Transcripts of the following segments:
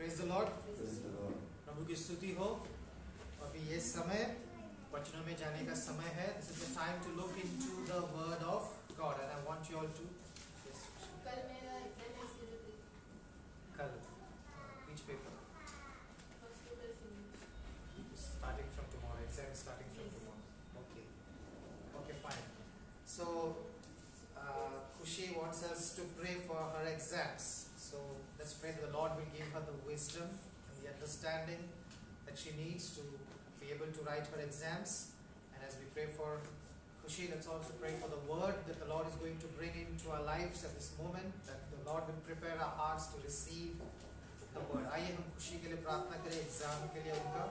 Praise the Lord. प्रभु की स्तुति हो। अभी ये समय वचनों में जाने का समय है. This is the time to look into the word of God and I want you all to. कल मेरा एग्जाम है सीधे कल which paper? Hospital finish Starting from tomorrow. Exam is starting from tomorrow. Okay, fine. So Kushi wants us to pray for her exams. So let's pray that the Lord will give her the wisdom and the understanding that she needs to be able to write her exams. And as we pray for Kushi, let's also pray for the word that the Lord is going to bring into our lives at this moment, that the Lord will prepare our hearts to receive the word. आइए हम खुशी के लिए प्रार्थना करें exam के लिए उनका,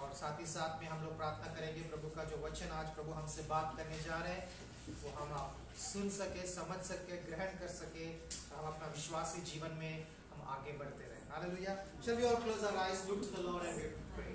और साथ ही साथ में हम लोग प्रार्थना करेंगे प्रभु का जो वचन आज प्रभु हमसे बात करने जा रहे हैं वो हम सुन सके, समझ सके, ग्रहण कर सके, हम अपना विश्वासी जीवन में हम आगे बढ़ते रहें. Hallelujah. Shall we all close our eyes, look to the Lord and we pray.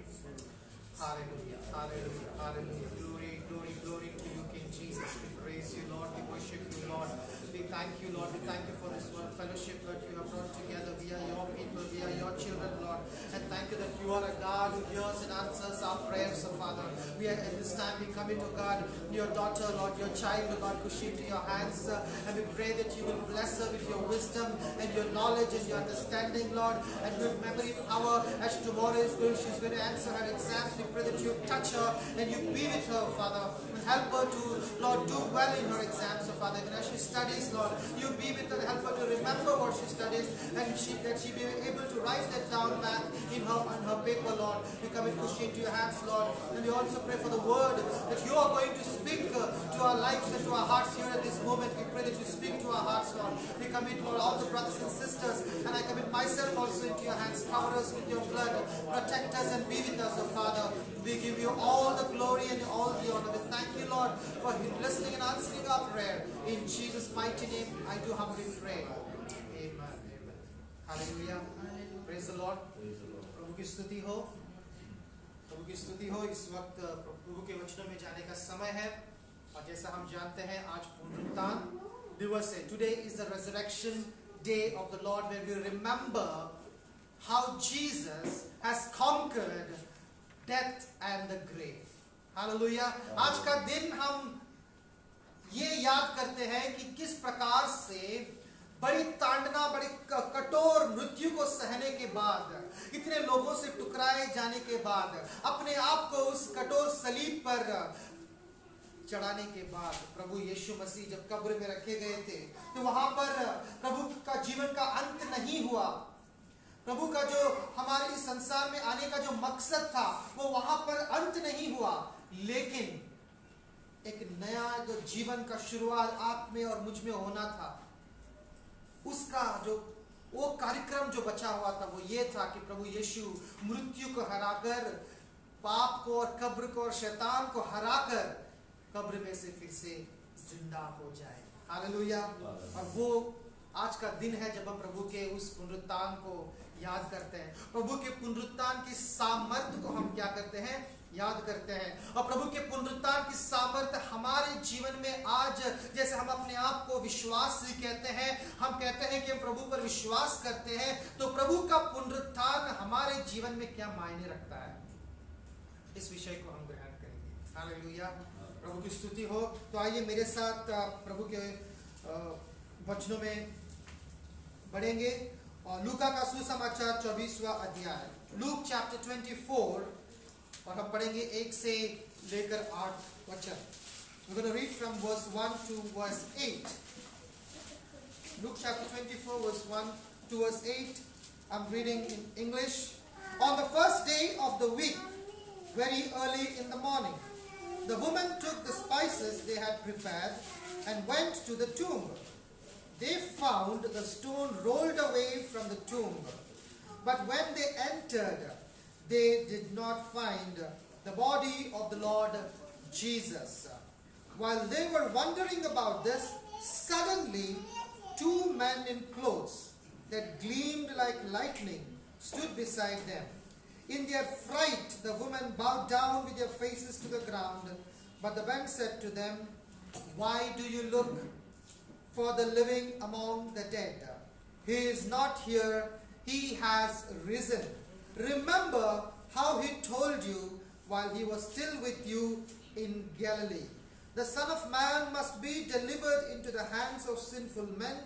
Hallelujah. Hallelujah. Hallelujah. Glory, glory, glory to you, King Jesus. We praise you, Lord. We worship you, Lord. We thank you, Lord. We thank you for this word fellowship that you have brought together. We are your people. We are your children, Lord. And thank you that you are a God who hears and answers our prayers, oh Father. We are at this time we commit to God, your daughter, Lord, your child, Lord, Kushi, to your hands. And we pray that you will bless her with your wisdom and your knowledge and your understanding, Lord. And with memory power as tomorrow is going, she's going to answer her exams. We pray that you touch her and you be with her, Father. And help her to, Lord, do well in her exams, oh Father. And as she studies, Lord, you be with her, help her to remember what she studies, and that she be able to write that down back on her paper, Lord. We commit Kushi into your hands, Lord. And we also pray for the word that you are going to speak to our lives and to our hearts here at this moment. We pray that you speak to our hearts, Lord. We commit, Lord, all the brothers and sisters, and I commit myself also into your hands. Cover us with your blood, protect us and be with us, oh Father. We give you all the glory and all the honor. We thank you, Lord, for listening and answering our prayer. In Jesus' mighty name, I do humbly pray. Amen. Amen. Hallelujah. Praise the Lord. प्रभु की स्तुति हो. प्रभु की स्तुति हो. इस वक्त प्रभु के वचनों में जाने का समय है, और जैसा हम जानते हैं आज पुनरुत्थान दिवस है. Today is the resurrection day of the Lord, where we remember how Jesus has conquered death and the grave. Hallelujah. आज का दिन हम ये याद करते हैं कि किस प्रकार से बड़ी ताड़ना, बड़ी कठोर मृत्यु को सहने के बाद, इतने लोगों से टुकराए जाने के बाद, अपने आप को उस कठोर सलीब पर चढ़ाने के बाद, प्रभु यीशु मसीह जब कब्र में रखे गए थे, तो वहां पर प्रभु का जीवन का अंत नहीं हुआ. प्रभु का जो हमारे इस संसार में आने का जो मकसद था वो वहां पर अंत नहीं हुआ, लेकिन एक नया जो जीवन का शुरुआत आप में और मुझ में होना था, उसका जो वो कार्यक्रम जो बचा हुआ था वो ये था कि प्रभु यीशु मृत्यु को हराकर, पाप को और कब्र को और शैतान को हराकर कब्र में से फिर से जिंदा हो जाए. हालेलुया. और वो आज का दिन है जब हम प्रभु के उस पुनरुत्थान को याद करते हैं. प्रभु के पुनरुत्थान की सामर्थ्य को हम क्या करते हैं, याद करते हैं. और प्रभु के पुनरुत्थान की सामर्थ्य हमारे जीवन में आज, जैसे हम अपने आप को विश्वासी कहते हैं, हम कहते हैं कि हम प्रभु पर विश्वास करते हैं, तो प्रभु का पुनरुत्थान हमारे जीवन में क्या मायने रखता है, इस विषय को हम ग्रहण करेंगे. हालेलुया. प्रभु की स्तुति हो. तो आइए मेरे साथ प्रभु के वचनों में बढ़ेंगे, और लूका का सुसमाचार 24वां अध्याय, लूक चैप्टर 24, और हम पढ़ेंगे 1 से लेकर 8 वचन. We're going to read from verse 1 to verse 8. Luke chapter 24 verse 1 to verse 8. I'm reading in English. On the first day of the week, very early in the morning, the woman took the spices they had prepared and went to the tomb. They found the stone rolled away from the tomb, but when they entered, they did not find the body of the Lord Jesus. While they were wondering about this, suddenly 2 men in clothes that gleamed like lightning stood beside them. In their fright, the women bowed down with their faces to the ground. But the men said to them, "Why do you look for the living among the dead? He is not here, he has risen. Remember how he told you while he was still with you in Galilee. The Son of Man must be delivered into the hands of sinful men,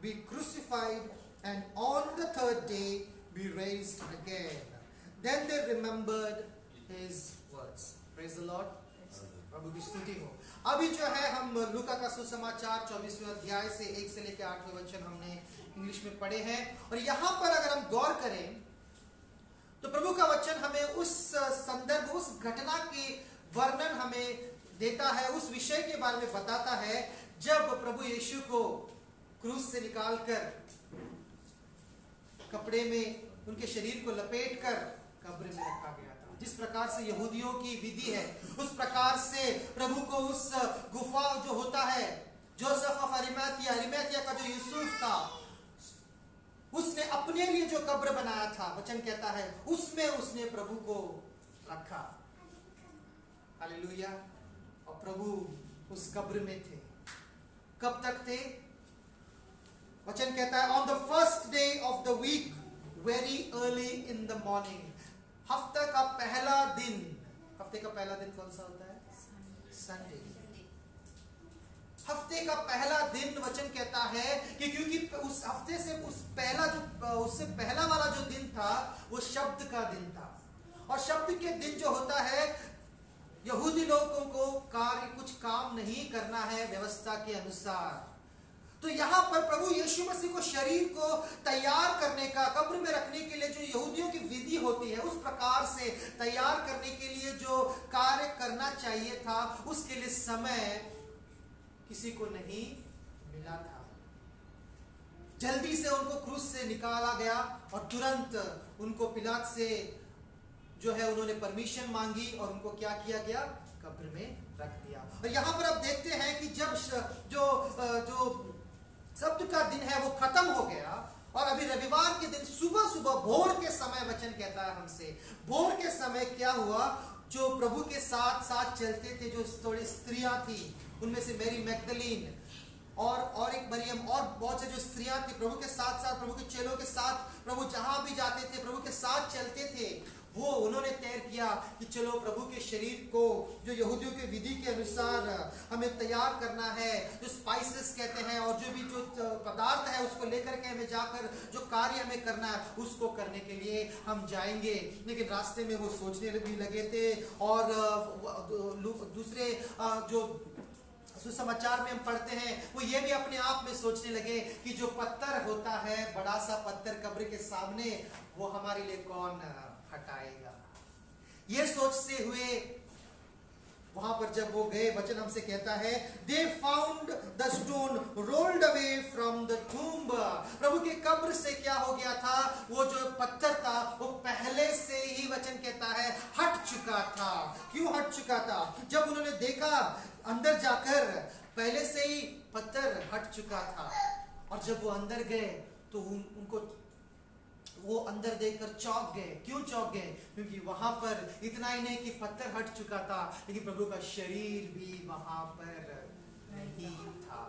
be crucified, and on the third day be raised again. Then they remembered his words. Praise the Lord. प्रभु की स्तुति हो। अभी जो है हम लूका का सुसमाचार 24वें अध्याय से 1 से लेकर 8वें वचन हमने इंग्लिश में पढ़े हैं, और यहाँ पर अगर हम गौर करें तो प्रभु का वचन हमें उस संदर्भ, उस घटना के वर्णन हमें देता है, उस विषय के बारे में बताता है जब प्रभु यीशु को क्रूस से निकालकर कपड़े में उनके शरीर को लपेटकर कब्र में रखा गया था। जिस प्रकार से यहूदियों की विधि है उस प्रकार से प्रभु को उस गुफा जो होता है, जोसेफ ऑफ अरिमैथिया का जो यूसुफ था, उसने अपने लिए जो कब्र बनाया था, वचन कहता है उसमें उसने प्रभु को रखा। हालेलुया। और प्रभु उस कब्र में थे। कब तक थे? वचन कहता है on the first day of the week very early in the morning. हफ्ते का पहला दिन, हफ्ते का पहला दिन कौन सा होता है? संडे। हफ्ते का पहला दिन वचन कहता है कि क्योंकि उस हफ्ते से उससे पहला वाला जो दिन था वो शब्द का दिन था, और शब्द के दिन जो होता है यहूदी लोगों को कुछ काम नहीं करना है व्यवस्था के अनुसार। तो यहाँ पर प्रभु यीशु मसीह को शरीर को तैयार करने का, कब्र में रखने के लिए जो यहूदियों की विधि होती है उस प्रकार से तैयार करने के लिए जो कार्य करना चाहिए था, उसके लिए समय किसी को नहीं मिला था। जल्दी से उनको क्रूस से निकाला गया और तुरंत उनको पिलात से जो है उन्होंने परमिशन मांगी और उनको क्या किया गया? कब्र में रख दिया। और यहाँ पर आप देखते हैं कि जब जो सब्त का दिन है वो खत्म हो गया, और अभी रविवार के दिन सुबह सुबह भोर के समय वचन कहता है हमसे, भोर के समय क्या हुआ? जो प्रभु के साथ साथ चलते थे, जो थोड़ी स्त्रियां थी, उनमें से मैरी मैगदलीन और एक मरियम और बहुत से जो स्त्रियां थी प्रभु के साथ साथ, प्रभु के चेलों के साथ, प्रभु जहां भी जाते थे प्रभु के साथ चलते थे, वो उन्होंने तय किया कि चलो प्रभु के शरीर को जो यहूदियों के विधि के अनुसार हमें तैयार करना है, जो स्पाइसेस कहते हैं और जो भी जो पदार्थ है उसको लेकर के हमें जाकर जो कार्य हमें करना है उसको करने के लिए हम जाएंगे। लेकिन रास्ते में वो सोचने भी लगे थे, और दूसरे जो सुसमाचार में हम पढ़ते हैं वो ये भी अपने आप में सोचने लगे कि जो पत्थर होता है, बड़ा सा पत्थर कब्र के सामने, वो हमारे लिए कौन हटाएगा। ये सोचते हुए वहां पर जब वो गए, वचन हमसे कहता है they found the stone rolled away from the tomb। प्रभु के कब्र से क्या हो गया था? वो जो पत्थर था वो पहले से ही वचन कहता है हट चुका था। क्यों हट चुका था? जब उन्होंने देखा अंदर जाकर पहले से ही पत्थर हट चुका था, और जब वो अंदर गए तो उनको वो अंदर देखकर चौंक गए। क्यों चौंक गए? क्योंकि वहां पर इतना ही नहीं कि पत्थर हट चुका था, लेकिन प्रभु का शरीर भी वहां पर नहीं था।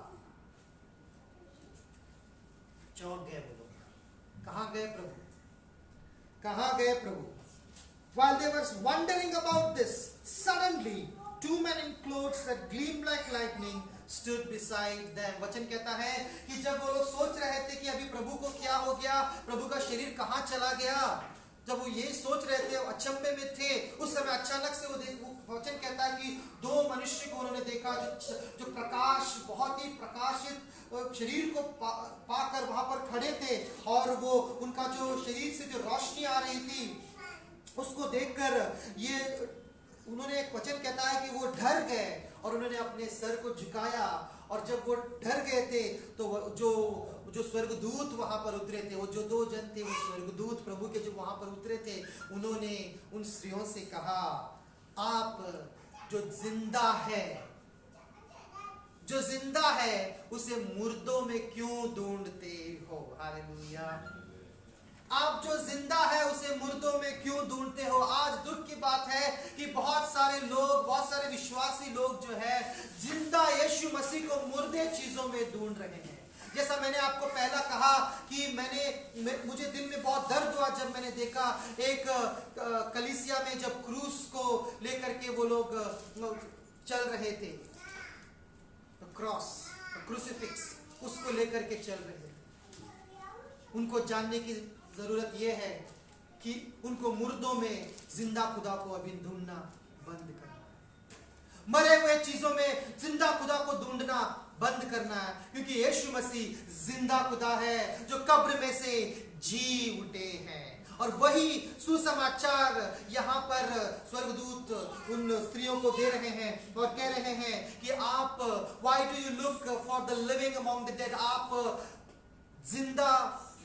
चौंक गए वो लोग। कहां गए प्रभु? कहां गए प्रभु? While they were wondering about this, suddenly 2 men in clothes that gleamed like lightning stood beside them। वचन कहता है कि जब वो लोग सोच रहे थे कि अभी प्रभु को क्या हो गया, प्रभु का शरीर कहां चला गया, जब वो ये सोच रहे थे, अचंभे में थे, उस समय अचानक से वो वचन कहता है कि 2 मनुष्य को उन्होंने देखा जो प्रकाश, बहुत ही प्रकाशित शरीर को पाकर वहां पर खड़े थे, और वो उनका जो शरीर से जो रोशनी आ रही थी उसको देखकर ये उन्होंने, एक वचन कहता है कि वो डर गए और उन्होंने अपने सर को झुकाया, और जब वो डर गए थे तो जो स्वर्गदूत वहां पर उतरे थे, वो जो 2 जन थे, वो स्वर्गदूत प्रभु के जो वहां पर उतरे थे, उन्होंने उन स्त्रियों से कहा, आप जो जिंदा है उसे मुर्दों में क्यों ढूंढते हो? हालेलुया। आप जो जिंदा है उसे मुर्दों में क्यों ढूंढते हो? आज दुख की बात है कि बहुत सारे लोग, बहुत सारे विश्वासी लोग जो है जिंदा यीशु मसीह को मुर्दे चीजों में ढूंढ रहे हैं। जैसा मैंने आपको पहला कहा कि मुझे दिल में बहुत दर्द हुआ जब मैंने देखा एक कलीसिया में जब क्रूस को लेकर के वो लोग चल रहे थे, क्रॉस, क्रूसिफिक्स, उसको लेकर के चल रहे थे। उनको जानने की जरूरत यह है कि उनको मुर्दों में जिंदा खुदा को अभी ढूंढना बंद करना, मरे हुए चीजों में जिंदा खुदा को ढूंढना बंद करना है, क्योंकि यीशु मसीह जिंदा खुदा है जो कब्र में से जी उठे हैं। और वही सुसमाचार यहाँ पर स्वर्गदूत उन स्त्रियों को दे रहे हैं और कह रहे हैं कि आप why do you look for the living among the dead, आप जिंदा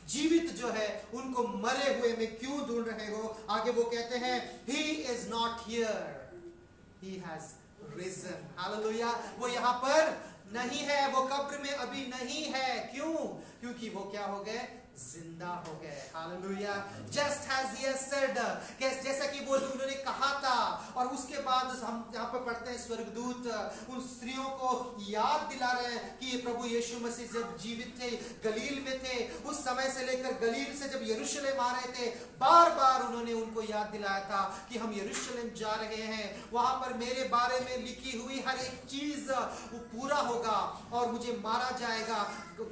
जीवित जो है उनको मरे हुए में क्यों ढूंढ रहे हो। आगे वो कहते हैं he is not here, he has risen, hallelujah. वो यहाँ पर नहीं है, वो कब्र में अभी नहीं है। क्यों? क्योंकि वो क्या हो गए, जिंदा हो गए, hallelujah. Just as he has said, जैसा कि वो उन्होंने कहा था। और उसके बाद हम यहाँ पर पढ़ते हैं स्वर्गदूत उन स्त्रियों को याद दिला रहे हैं कि प्रभु यीशु मसीह जब जीवित थे, गलील में थे, उस समय से लेकर गलील से जब यरूशलेम आ रहे थे, बार बार उन्होंने उनको याद दिलाया था कि हम यरूशलेम जा रहे हैं, वहां पर मेरे बारे में लिखी हुई हर एक चीज वो पूरा होगा और मुझे मारा जाएगा,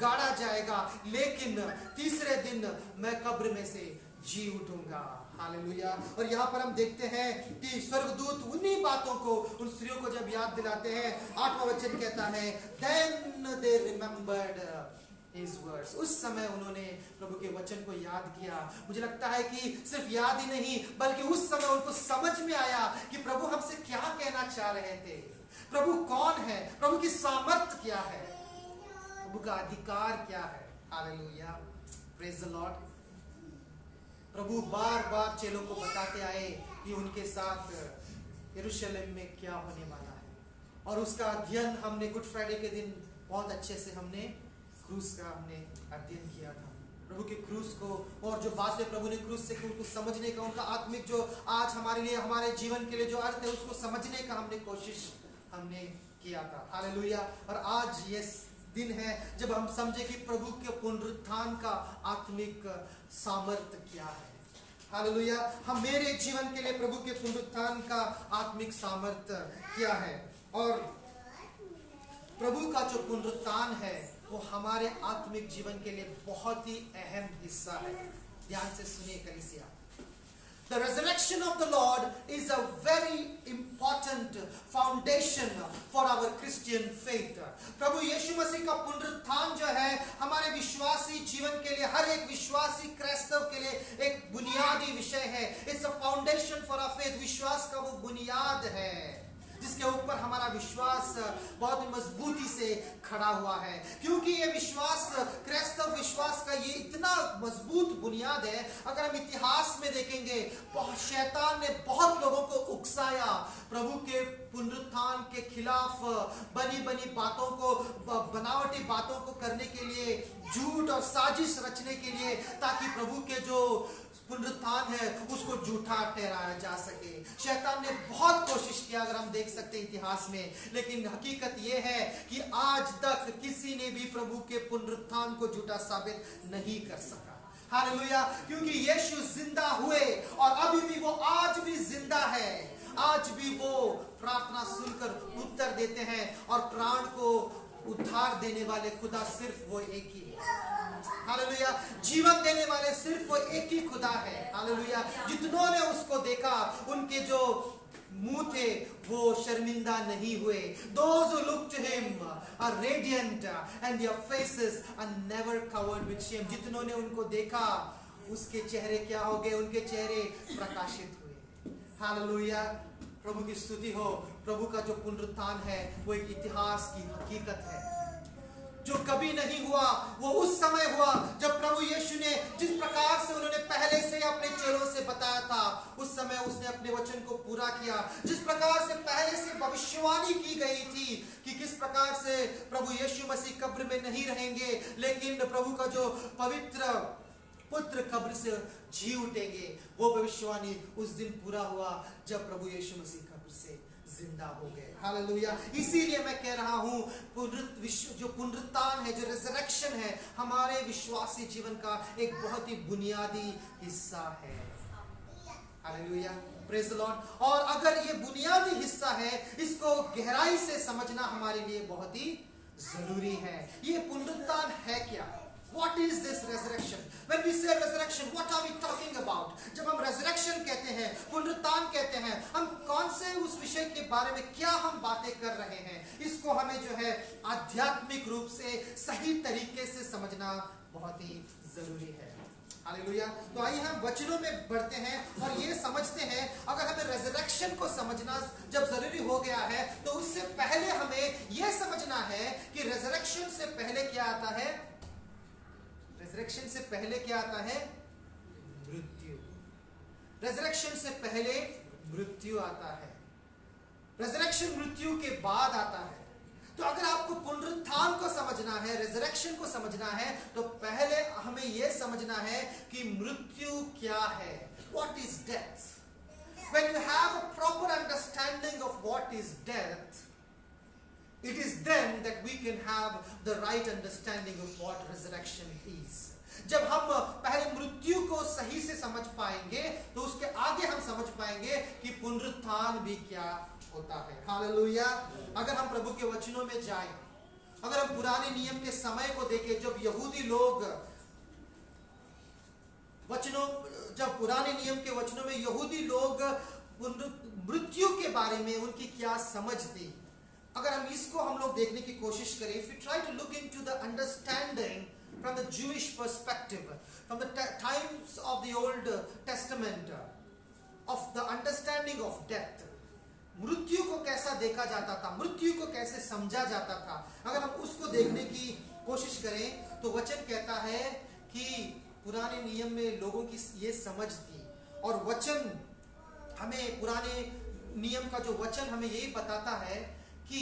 गाड़ा जाएगा, लेकिन तीसरे दिन मैं कब्र में से जी उठूंगा, हालेलुया। और यहाँ पर हम देखते हैं कि स्वर्गदूत उन्हीं बातों को उन स्त्रियों को जब याद दिलाते हैं, 8वां वचन कहता है then they remembered his words, उस समय उन्होंने प्रभु के वचन को याद किया। मुझे लगता है कि सिर्फ याद ही नहीं बल्कि उस समय उनको समझ में आया कि प्रभु हमसे क्या कहना चाह रहे थे, प्रभु कौन है, प्रभु की सामर्थ्य क्या है, प्रभु का अधिकार क्या है, हालेलुया, प्रेज द लॉर्ड। प्रभु बार बार चेलों को बताते आए कि उनके साथ यरूशलेम में क्या होने वाला है, और उसका अध्ययन हमने गुड फ्राइडे के दिन बहुत अच्छे से हमने क्रूस का हमने अध्ययन किया था, प्रभु के क्रूस को, और जो बातें प्रभु ने क्रूस से उनको समझने का, उनका आत्मिक जो आज हमारे लिए, हमारे जीवन के लिए जो अर्थ है उसको समझने का हमने कोशिश हमने किया था, हालेलुया। और आज ये दिन है जब हम समझे कि प्रभु के पुनरुत्थान का आत्मिक सामर्थ्य क्या है, हालेलुया। हम मेरे जीवन के लिए प्रभु के पुनरुत्थान का आत्मिक सामर्थ्य क्या है, और प्रभु का जो पुनरुत्थान है वो हमारे आत्मिक जीवन के लिए बहुत ही अहम हिस्सा है। ध्यान से सुनिए कलीसिया, The resurrection of the Lord is a very important foundation for our Christian faith. प्रभु यीशु मसीह का पुनरुत्थान जो है हमारे विश्वासी जीवन के लिए, हर एक विश्वासी क्राइस्तव के लिए एक बुनियादी विषय है। It's a foundation for our faith. विश्वास का वो बुनियाद है जिसके ऊपर हमारा विश्वास बहुत ही मजबूती से खड़ा हुआ है, क्योंकि ये विश्वास, क्राइस्तव विश्वास का ये इतना मजबूत बुनियाद है। अगर हम इतिहास में देखेंगे, शैतान ने बहुत लोगों को उकसाया प्रभु के पुनरुत्थान के खिलाफ, बनी बनी बातों को, बनावटी बातों को करने के लिए, झूठ और साजिश रचने के लिए, ताकि प्रभु के जो पुनरुत्थान है उसको झूठा ठहराया जा सके। शैतान ने बहुत कोशिश किया, अगर हम देख सकते हैं इतिहास में, लेकिन हकीकत यह है कि आज तक किसी ने भी प्रभु के पुनरुत्थान को झूठा साबित नहीं कर सका, हालेलुया। क्योंकि यीशु जिंदा हुए और अभी भी वो आज भी जिंदा है, आज भी वो प्रार्थना सुनकर उत्तर देते हैं, और प्राण को उद्धार देने वाले खुदा सिर्फ वो एक ही है, हालेलुया। जीवन देने वाले सिर्फ वो एक ही खुदा है, हालेलुया। जितनों ने उसको देखा उनके जो मुंह थे वो शर्मिंदा नहीं हुए। Those who look to him are radiant and their faces are never covered with shame. जितनों ने उनको देखा उसके चेहरे क्या हो गए, उनके चेहरे प्रकाशित हुए, हालेलुया। प्रभु की स्तुति हो। प्रभु का जो पुनरुत्थान है वो एक इतिहास की हकीकत है जो कभी नहीं हुआ। वो उस समय हुआ जब प्रभु यीशु ने, जिस प्रकार से उन्होंने पहले से अपने चेलों से बताया था, उस समय उसने अपने वचन को पूरा किया। जिस प्रकार से पहले से भविष्यवाणी की गई थी कि किस प्रकार से प्रभु यीशु मसीह कब्र में नहीं रहेंगे, लेकिन प्रभु का जो पवित्र पुत्र कब्र से जी उठेंगे, वो भविष्यवाणी उस दिन पूरा हुआ जब प्रभु यीशु मसीह कब्र से जिंदा हो गए। हालेलुया। इसीलिए मैं कह रहा हूं जो पुनरुत्थान है, जो रिजरेक्शन है, हमारे विश्वासी जीवन का एक बहुत ही बुनियादी हिस्सा है। Hallelujah, praise the Lord. और अगर ये बुनियादी हिस्सा है, इसको गहराई से समझना हमारे लिए बहुत ही जरूरी है। ये पुनरुत्थान है क्या? What is this resurrection? When we say resurrection, what are we talking about? जब हम resurrection कहते हैं, पुनरुत्थान कहते हैं, हम कौन से उस विषय के बारे में क्या हम बातें कर रहे हैं? इसको हमें जो है आध्यात्मिक रूप से सही तरीके से समझना बहुत ही जरूरी है। हालेलुया। तो आइए हम वचनों में बढ़ते हैं और ये समझते हैं, अगर हमें रेजरेक्शन को समझना जब जरूरी हो गया है, तो उससे पहले हमें यह समझना है कि रेजरेक्शन से पहले क्या आता है? रेजरेक्शन से पहले क्या आता है? मृत्यु। रेजरेक्शन से पहले मृत्यु आता है। रेजरेक्शन मृत्यु के बाद आता है। तो अगर आपको पुनरुत्थान को समझना है, रेजरेक्शन को समझना है, तो पहले हमें यह समझना है कि मृत्यु क्या है। What is death? When you have a proper understanding of what is death, it is then that we can have the right understanding of what resurrection is. जब हम पहले मृत्यु को सही से समझ पाएंगे, तो उसके आगे हम समझ पाएंगे कि पुनरुत्थान भी क्या होता है। हालेलुया। अगर हम प्रभु के वचनों में जाएं, अगर हम पुराने नियम के समय को देखें, जब यहूदी लोग जब पुराने नियम के वचनों में यहूदी लोग मृत्यु के बारे में उनकी क्या समझ थी, अगर हम इसको हम लोग देखने की कोशिश करें, if we try to look into the understanding from the Jewish perspective, from the times of the Old Testament, of the understanding of death, मृत्यु को कैसा देखा जाता था, मृत्यु को कैसे समझा जाता था, अगर हम उसको देखने की कोशिश करें, तो वचन कहता है कि पुराने नियम में लोगों की ये समझ थी। और वचन हमें, पुराने नियम का जो वचन हमें यही बताता है कि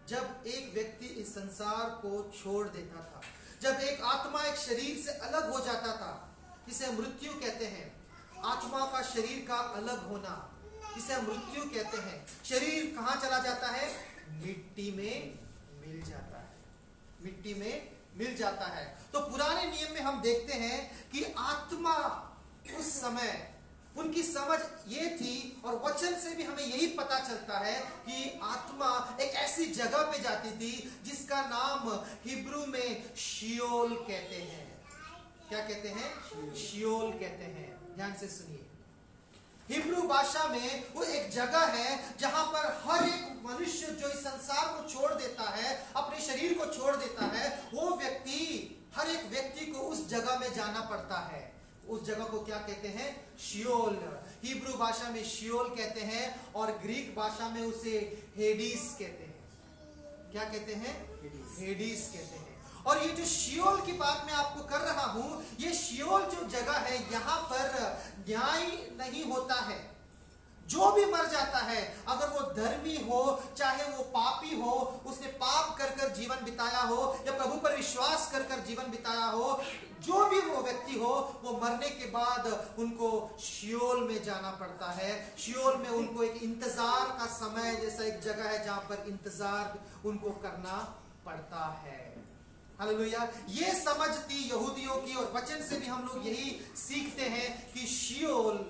जब एक व्यक्ति इस संसार को छोड़ देता था, जब एक आत्मा एक शरीर से अलग हो जाता था, इसे मृत्यु कहते हैं। आत्मा का शरीर का अलग होना, इसे मृत्यु कहते हैं। शरीर कहाँ चला जाता है? मिट्टी में मिल जाता है, मिट्टी में मिल जाता है। तो पुराने नियम में हम देखते हैं कि आत्मा उस समय उनकी समझ ये थी, और वचन से भी हमें यही पता चलता है कि आत्मा एक ऐसी जगह पे जाती थी जिसका नाम हिब्रू में शियोल कहते हैं। क्या कहते हैं? शियोल कहते हैं। ध्यान से सुनिए, हिब्रू भाषा में वो एक जगह है जहां पर हर एक मनुष्य जो इस संसार को छोड़ देता है, अपने शरीर को छोड़ देता है, वो व्यक्ति, हर एक व्यक्ति को उस जगह में जाना पड़ता है। उस जगह को क्या कहते हैं? शियोल। हिब्रू भाषा में शियोल कहते हैं और ग्रीक भाषा में उसे हेडीस कहते हैं। क्या कहते हैं? हेडीस कहते हैं। और ये जो शियोल की बात मैं आपको कर रहा हूं, ये शियोल जो जगह है, यहां पर न्याय नहीं होता है। जो भी मर जाता है, अगर वो धर्मी हो चाहे वो पापी हो, उसने पाप कर कर जीवन बिताया हो या प्रभु पर विश्वास कर कर जीवन बिताया हो, जो भी वो व्यक्ति हो, वो मरने के बाद उनको शियोल में जाना पड़ता है। शियोल में उनको एक इंतजार का समय जैसा एक जगह है जहां पर इंतजार उनको करना पड़ता है। हालेलुया। ये समझ थी यहूदियों की, और वचन से भी हम लोग यही सीखते हैं कि शियोल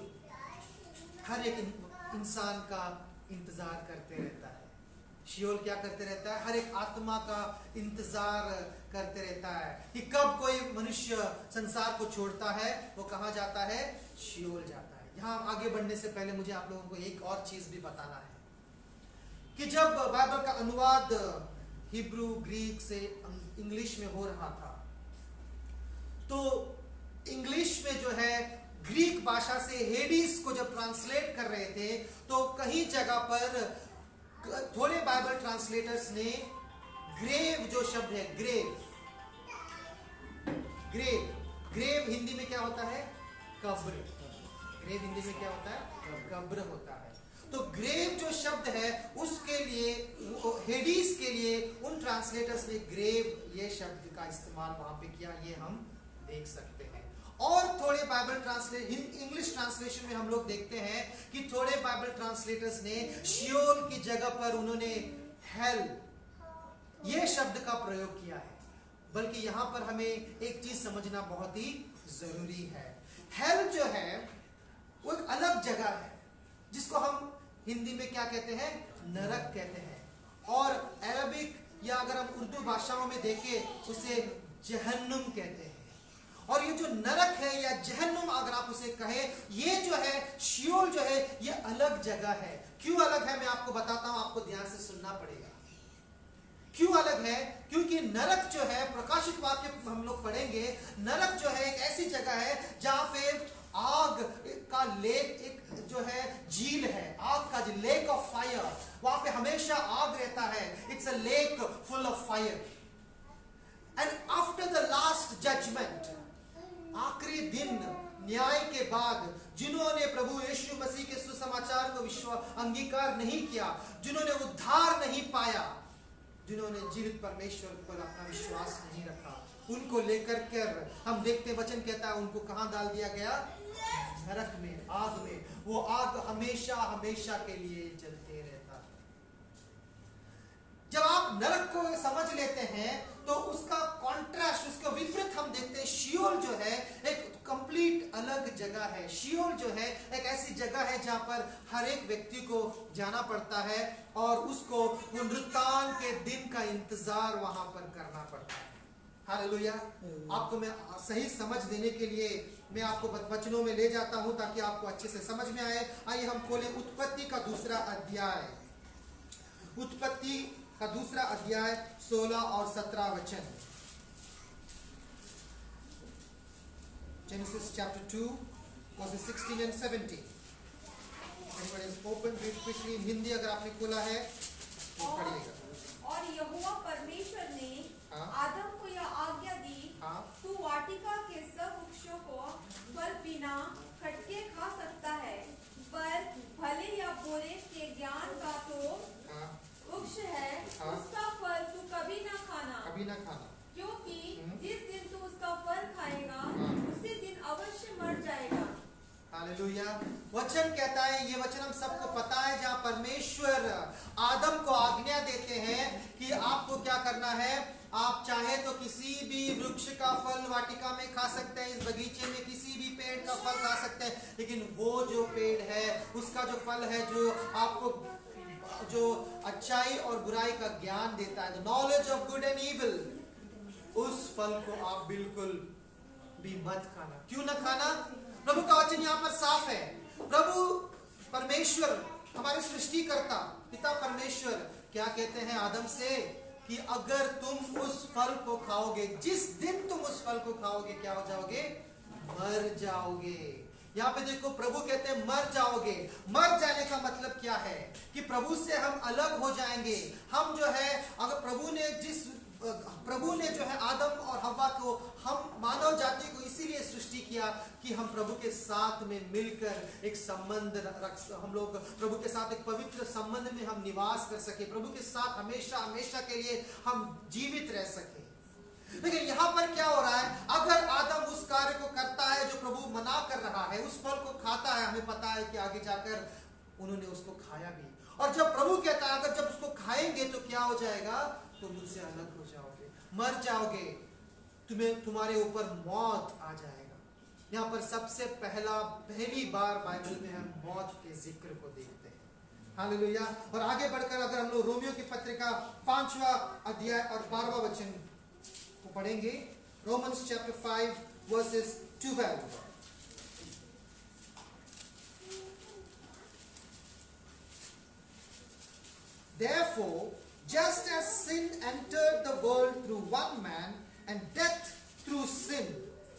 हर एक इंसान का इंतजार करते रहता है। शियोल क्या करते रहता है? हर एक आत्मा का इंतजार करते रहता है कि कब कोई मनुष्य संसार को छोड़ता है, वो कहां जाता है? शियोल जाता है। यहां आगे बढ़ने से पहले मुझे आप लोगों को एक और चीज भी बताना है कि जब बाइबल का अनुवाद हिब्रू, ग्रीक से इंग्लिश में हो रहा था, तो इंग्लिश में जो है ग्रीक भाषा से हेडीस को जब ट्रांसलेट कर रहे थे, तो कहीं जगह पर थोड़े बाइबल ट्रांसलेटर्स ने ग्रेव जो शब्द है, ग्रेव हिंदी में क्या होता है? कब्र। ग्रेव हिंदी में क्या होता है? कब्र होता है। तो ग्रेव जो शब्द है, उसके लिए, हेडीस के लिए उन ट्रांसलेटर्स ने ग्रेव ये शब्द का इस्तेमाल वहां पे किया, ये हम देख सकते हैं। और थोड़े बाइबल इंग्लिश ट्रांसलेशन में हम लोग देखते हैं कि थोड़े बाइबल ट्रांसलेटर्स ने शियोल की जगह पर उन्होंने हेल ये शब्द का प्रयोग किया है। बल्कि यहां पर हमें एक चीज समझना बहुत ही जरूरी है। हेल जो है वो एक अलग जगह है जिसको हम हिंदी में क्या कहते हैं, नरक कहते हैं, और अरबिक या अगर हम उर्दू भाषाओं में देखें उसे जहन्नुम कहते हैं। और ये जो नरक है या जहन्नुम अगर आप उसे कहें, ये जो है शियोल जो है ये अलग जगह है। क्यों अलग है मैं आपको बताता हूं, आपको ध्यान से सुनना पड़ेगा। क्यों अलग है? क्योंकि नरक जो है, प्रकाशित वाक्य हम लोग पढ़ेंगे, नरक जो है एक ऐसी जगह है जहां पे आग का लेक, एक जो है झील है, आग का लेक ऑफ फायर, वहां पे हमेशा आग रहता है। It's a lake full of fire. And after the last judgment, आखिरी दिन न्याय के बाद, जिन्होंने प्रभु यीशु मसीह के सुसमाचार को अंगीकार नहीं किया, जिन्होंने उद्धार नहीं पाया, जिन्होंने जीवित परमेश्वर पर अपना विश्वास नहीं रखा, उनको लेकर कर हम देखते वचन कहता है उनको कहां डाल दिया गया, नरक में, आग में। वो आग हमेशा हमेशा के लिए जलते रहता है। जब आप नरक को समझ लेते हैं तो उसका कॉन्ट्रास्ट, उसका विपरीत हम देखते हैं। शियोल जो है एक कंप्लीट अलग जगह है। शियोल जो है एक ऐसी जगह है जहां पर हर एक व्यक्ति को जाना पड़ता है और उसको पुनरुत्थान के दिन का इंतजार वहां पर करना पड़ता है। हालेलुया। आपको मैं सही समझ देने के लिए मैं आपको वचनों में ले जाता हूं ताकि आपको अच्छे से समझ में आए। आइए हम खोलें उत्पत्ति का दूसरा अध्याय, उत्पत्ति का दूसरा अध्याय 16 और 17 वचन। Genesis chapter 2 verses 16 and 17. Everybody is open, read quickly in Hindi अगर आपने खोला है तो पढ़िएगा। और यहोवा परमेश्वर ने आदम को यह आज्ञा दी, तू वाटिका के सब वृक्षों को फल बिना खटके खा सकता है, पर भले या बुरे के ज्ञान का तो वृक्ष है, उसका फल तू कभी ना खाना, क्योंकि जिस दिन तू उसका फल खाएगा उसी दिन अवश्य मर जाएगा। हालेलुया। वचन कहता है, ये वचन हम सबको पता है, जहाँ परमेश्वर आदम को आज्ञा देते हैं कि आपको क्या करना है, आप चाहे तो किसी भी वृक्ष का फल वाटिका में खा सकते हैं, इस बगीचे में किसी भी पेड़ का फल खा सकते हैं, लेकिन वो जो पेड़ है उसका जो फल है, जो आपको जो अच्छाई और बुराई का ज्ञान देता है, knowledge of good and evil, उस फल को आप बिल्कुल भी मत खाना। क्यों ना खाना? प्रभु का वचन यहाँ पर साफ है। प्रभु परमेश्वर, हमारे सृष्टिकर्ता पिता परमेश्वर क्या कहते हैं आदम से कि अगर तुम उस फल को खाओगे, जिस दिन तुम उस फल को खाओगे क्या हो जाओगे? मर जाओगे। यहाँ पे देखो प्रभु कहते हैं मर जाओगे। मर जाने का मतलब क्या है? कि प्रभु से हम अलग हो जाएंगे। हम जो है, अगर प्रभु ने जो है आदम और हव्वा को, हम मानव जाति को इसीलिए सृष्टि किया कि हम प्रभु के साथ में मिलकर एक संबंध हम लोग प्रभु के साथ एक पवित्र संबंध में हम निवास कर सके, प्रभु के साथ हमेशा हमेशा के लिए हम जीवित रह सके। लेकिन यहाँ पर क्या हो रहा है? अगर आदम उस कार्य को करता है जो प्रभु मना कर रहा है, उस फल को खाता है, हमें पता है कि आगे जाकर उन्होंने उसको खाया भी। और जब प्रभु कहता है अगर जब उसको खाएंगे तो क्या हो जाएगा? तो मुझसे अलग हो जाओगे, मर जाओगे, तुम्हारे ऊपर मौत आ जाएगा। यहाँ पर सबसे पहली बार बाइबल में हम मौत के जिक्र को देखते हैं। हालेलुया। और आगे बढ़कर अगर हम लोग रोमियो की पत्रिका 5वां अध्याय और 12वां वचन को पढ़ेंगे, Romans chapter 5 versus 12। Therefore, just as sin entered the world through one man, and death through sin,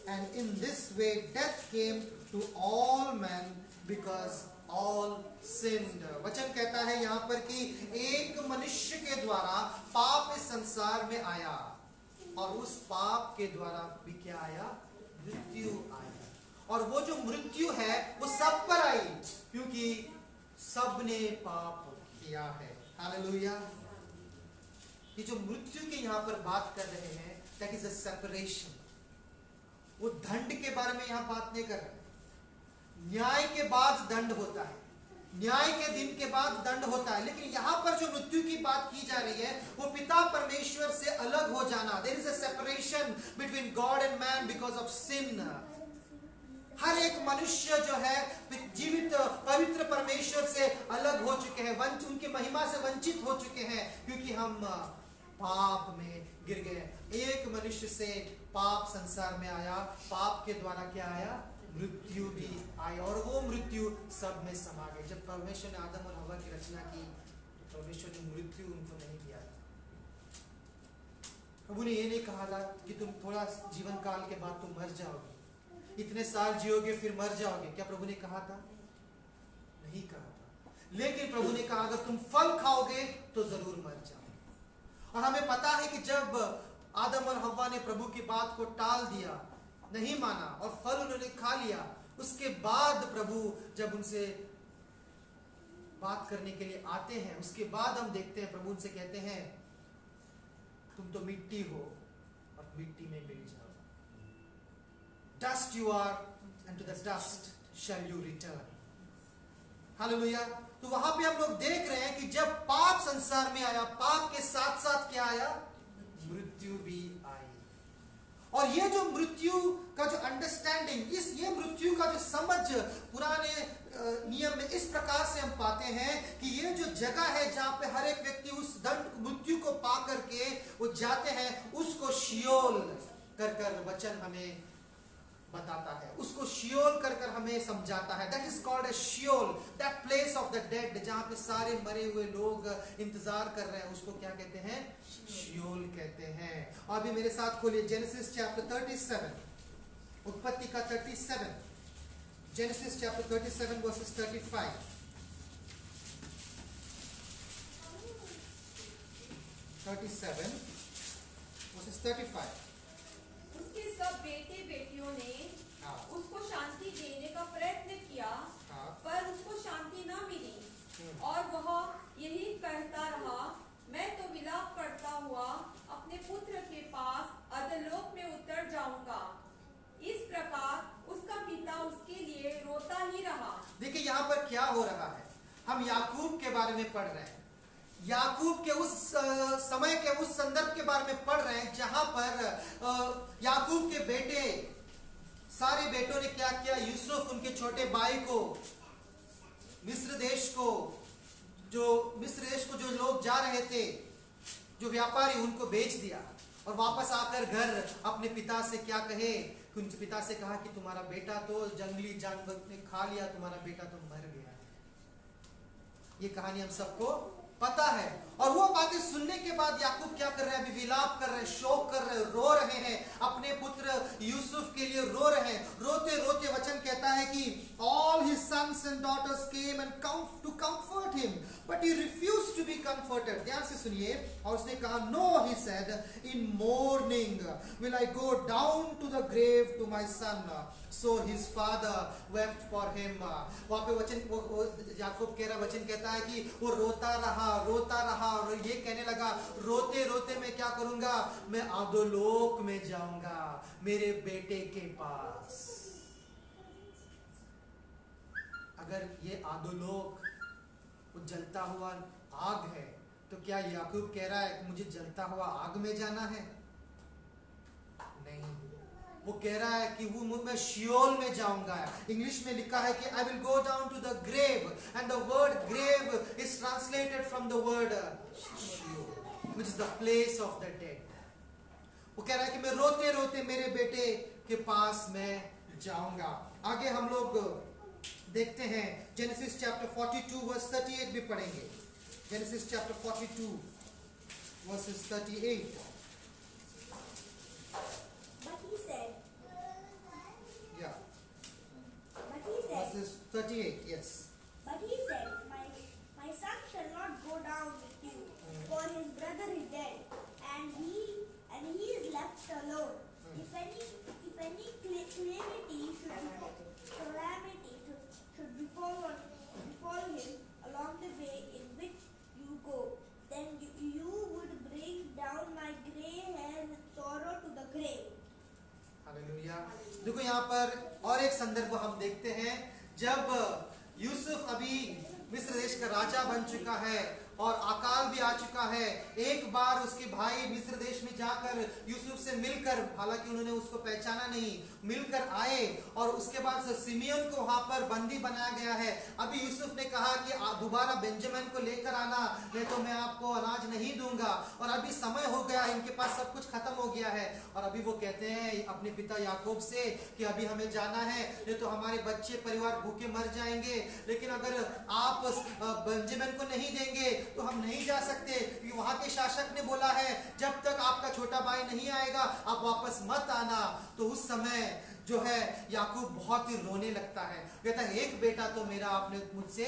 and in this way death came to all men because all sinned. वचन कहता है यहाँ पर कि एक मनुष्य के द्वारा पाप इस संसार में आया, और उस पाप के द्वारा भी क्या आया? मृत्यु आया। और वो जो मृत्यु है वो सब पर आई, क्योंकि सबने पाप किया है। हालेलुया। ये जो मृत्यु की यहाँ पर बात कर रहे हैं, दैट इज अ सेपरेशन। वो दंड के बारे में यहाँ बात नहीं कर रहे। न्याय के बाद दंड होता है, न्याय के दिन के बाद दंड होता है, लेकिन यहाँ पर जो मृत्यु की बात की जा रही है वो पिता परमेश्वर से अलग हो जाना। There is a separation between God and man because of sin. हर एक मनुष्य जो है जीवित पवित्र परमेश्वर से अलग हो चुके हैं, उनकी महिमा से वंचित हो चुके हैं, क्योंकि हम पाप में गिर गए। एक मनुष्य से पाप संसार में आया, पाप के द्वारा क्या आया? मृत्यु भी आई, और वो मृत्यु सब में समा गई। जब परमेश्वर ने आदम और हवा की रचना की तो परमेश्वर ने मृत्यु उनको नहीं दिया था। प्रभु ने ये नहीं कहा था कि तुम थोड़ा जीवन काल के बाद तुम मर जाओगे, इतने साल जियोगे फिर मर जाओगे। क्या प्रभु ने कहा था? नहीं कहा था। लेकिन प्रभु ने कहा अगर तुम फल खाओगे तो जरूर मर जाओगे। और हमें पता है कि जब आदम और हव्वा ने प्रभु की बात को टाल दिया, नहीं माना और फल उन्होंने खा लिया, उसके बाद प्रभु जब उनसे बात करने के लिए आते हैं, उसके बाद हम देखते हैं प्रभु उनसे कहते हैं तुम तो मिट्टी हो और मिट्टी में मिल जाओ। Dust you are and to the dust shall you return. Hallelujah. तो वहां पे हम लोग देख रहे हैं कि जब पाप संसार में आया, पाप के साथ साथ क्या आया? मृत्यु भी आई। और ये जो मृत्यु का जो अंडरस्टैंडिंग, ये मृत्यु का जो समझ पुराने नियम में इस प्रकार से हम पाते हैं कि ये जो जगह है जहां पे हर एक व्यक्ति उस दंड मृत्यु को पा करके वो जाते हैं, उसको शियोल कर वचन हमें बताता है, उसको शियोल कर हमें समझाता है। That is called a Seoul, that place of the dead, जहां पे सारे मरे हुए लोग इंतजार कर रहे हैं, उसको क्या कहते हैं? शियोल कहते हैं। और अभी मेरे साथ खोलिए जेनेसिस चैप्टर 37, उत्पत्ति का 37, जेनेसिस चैप्टर 37 वर्सेस 35। 37 वर्सेस 35। उसके सब बेटे बेटियों ने उसको शांति देने का प्रयत्न किया, पर उसको शांति न मिली, और वह यही कहता रहा, मैं तो विलाप करता हुआ अपने पुत्र के पास अधोलोक में उतर जाऊंगा। इस प्रकार उसका पिता उसके लिए रोता ही रहा। देखिए यहाँ पर क्या हो रहा है, हम याकूब के बारे में पढ़ रहे हैं, याकूब के उस समय के उस संदर्भ के बारे में पढ़ रहे हैं जहां पर याकूब के बेटे, सारे बेटों ने क्या किया? यूसुफ उनके छोटे भाई को मिस्र देश को जो लोग जा रहे थे, जो व्यापारी, उनको बेच दिया और वापस आकर घर अपने पिता से क्या कहे? उनके पिता से कहा कि तुम्हारा बेटा तो जंगली जानवर ने खा लिया, तुम्हारा बेटा तो मर गया। ये कहानी हम सबको पता है। और वो बातें सुनने के बाद याकूब क्या कर रहे हैं? अभी विलाप कर रहे हैं, शोक कर रहे हैं, रो रहे हैं, अपने पुत्र यूसुफ के लिए रो रहे हैं। रोते रोते वचन कहता है कि all his sons and daughters came and to comfort him, but he refused to be comforted. ध्यान से सुनिए। और उसने कहा, no, he said, in mourning will I go down to the grave to my son. So his father wept for him. वहाँ पे वचन याकूब कह रहा, वचन कहता है कि वो रोता रहा और ये कहने लगा, रोते रोते मैं क्या करूंगा? मैं अधोलोक में जाऊंगा, मेरे बेटे के पास। अगर ये अधोलोक वो जलता हुआ आग है, तो क्या याकूब कह रहा है कि मुझे जलता हुआ आग में जाना है? नहीं, वो कह रहा है कि वो मैं शियोल में जाऊंगा। इंग्लिश में लिखा है कि I will go down to the grave, and the word grave is translated from the word Sheol, which is the place of the dead. वो कह रहा है कि मैं रोते रोते मेरे बेटे के पास मैं जाऊंगा। आगे हम लोग देखते हैं जेनेसिस चैप्टर 42 वर्स 38 भी पढ़ेंगे। Genesis chapter 42 versus 38। Verses 38, yes. But he said, my son shall not go down with you, for his brother is dead, and he is left alone. If any calamity should befall him along the way in which you go, then you would bring down my gray hair with sorrow to the grave. Hallelujah. देखो यहाँ पर और एक संदर्भ हम देखते हैं, जब यूसुफ अभी मिस्र देश का राजा बन चुका है और अकाल भी आ चुका है, एक बार उसके भाई मिस्र देश में जाकर यूसुफ से मिलकर, हालांकि उन्होंने उसको पहचाना नहीं, मिलकर आए और उसके बाद सिमियोन को वहां पर बंदी बनाया गया है। अभी यूसुफ ने कहा कि आप दोबारा बेंजामिन को लेकर आना, नहीं तो मैं आपको अनाज नहीं दूंगा। और अभी समय हो गया, इनके पास सब कुछ खत्म हो गया है और अभी वो कहते हैं अपने पिता याकूब से कि अभी हमें जाना है, नहीं तो हमारे बच्चे परिवार भूखे मर जाएंगे, लेकिन अगर आप बेंजामिन को नहीं देंगे तो हम नहीं जा सकते, क्योंकि वहां के शासक ने बोला है जब तक आपका छोटा भाई नहीं आएगा आप वापस मत आना। तो उस समय जो है याकूब बहुत ही रोने लगता है, कहता है एक बेटा तो मेरा आपने मुझसे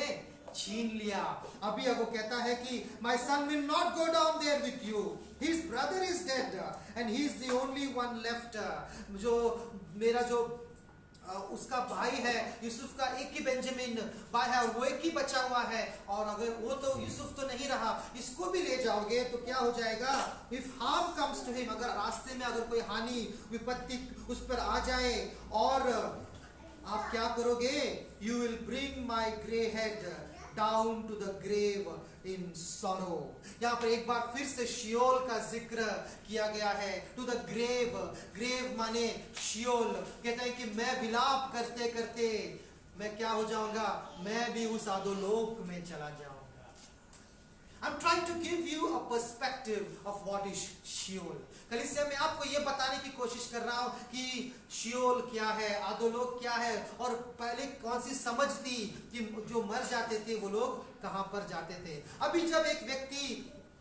छीन लिया। अभी वो कहता है कि my son will not go down there with you, his brother is dead and he is the only one left। जो मेरा जो उसका भाई है, यूसुफ का एक ही बेंजामिन भाई है और वो एक ही बचा हुआ है, और अगर वो तो यूसुफ तो नहीं रहा, इसको भी ले जाओगे तो क्या हो जाएगा? If harm comes to him, अगर रास्ते में अगर कोई हानि विपत्ति उस पर आ जाए और आप क्या करोगे? You will bring my grey head down to the grave in sorrow। यहाँ पर एक बार फिर से शियोल का जिक्र किया गया है। टू द ग्रेव, ग्रेव माने शियोल। कहता है कि मैं विलाप करते करते मैं क्या हो जाऊंगा? मैं भी उस अधोलोक में चला जाऊंगा। I'm trying to give you a perspective of what is Sheol। कलीसिया में आपको ये बताने की कोशिश कर रहा हूं कि शियोल क्या है, अधोलोक क्या है, और पहले कौन सी समझ थी कि जो मर जाते थे वो लोग कहां पर जाते थे। अभी जब एक व्यक्ति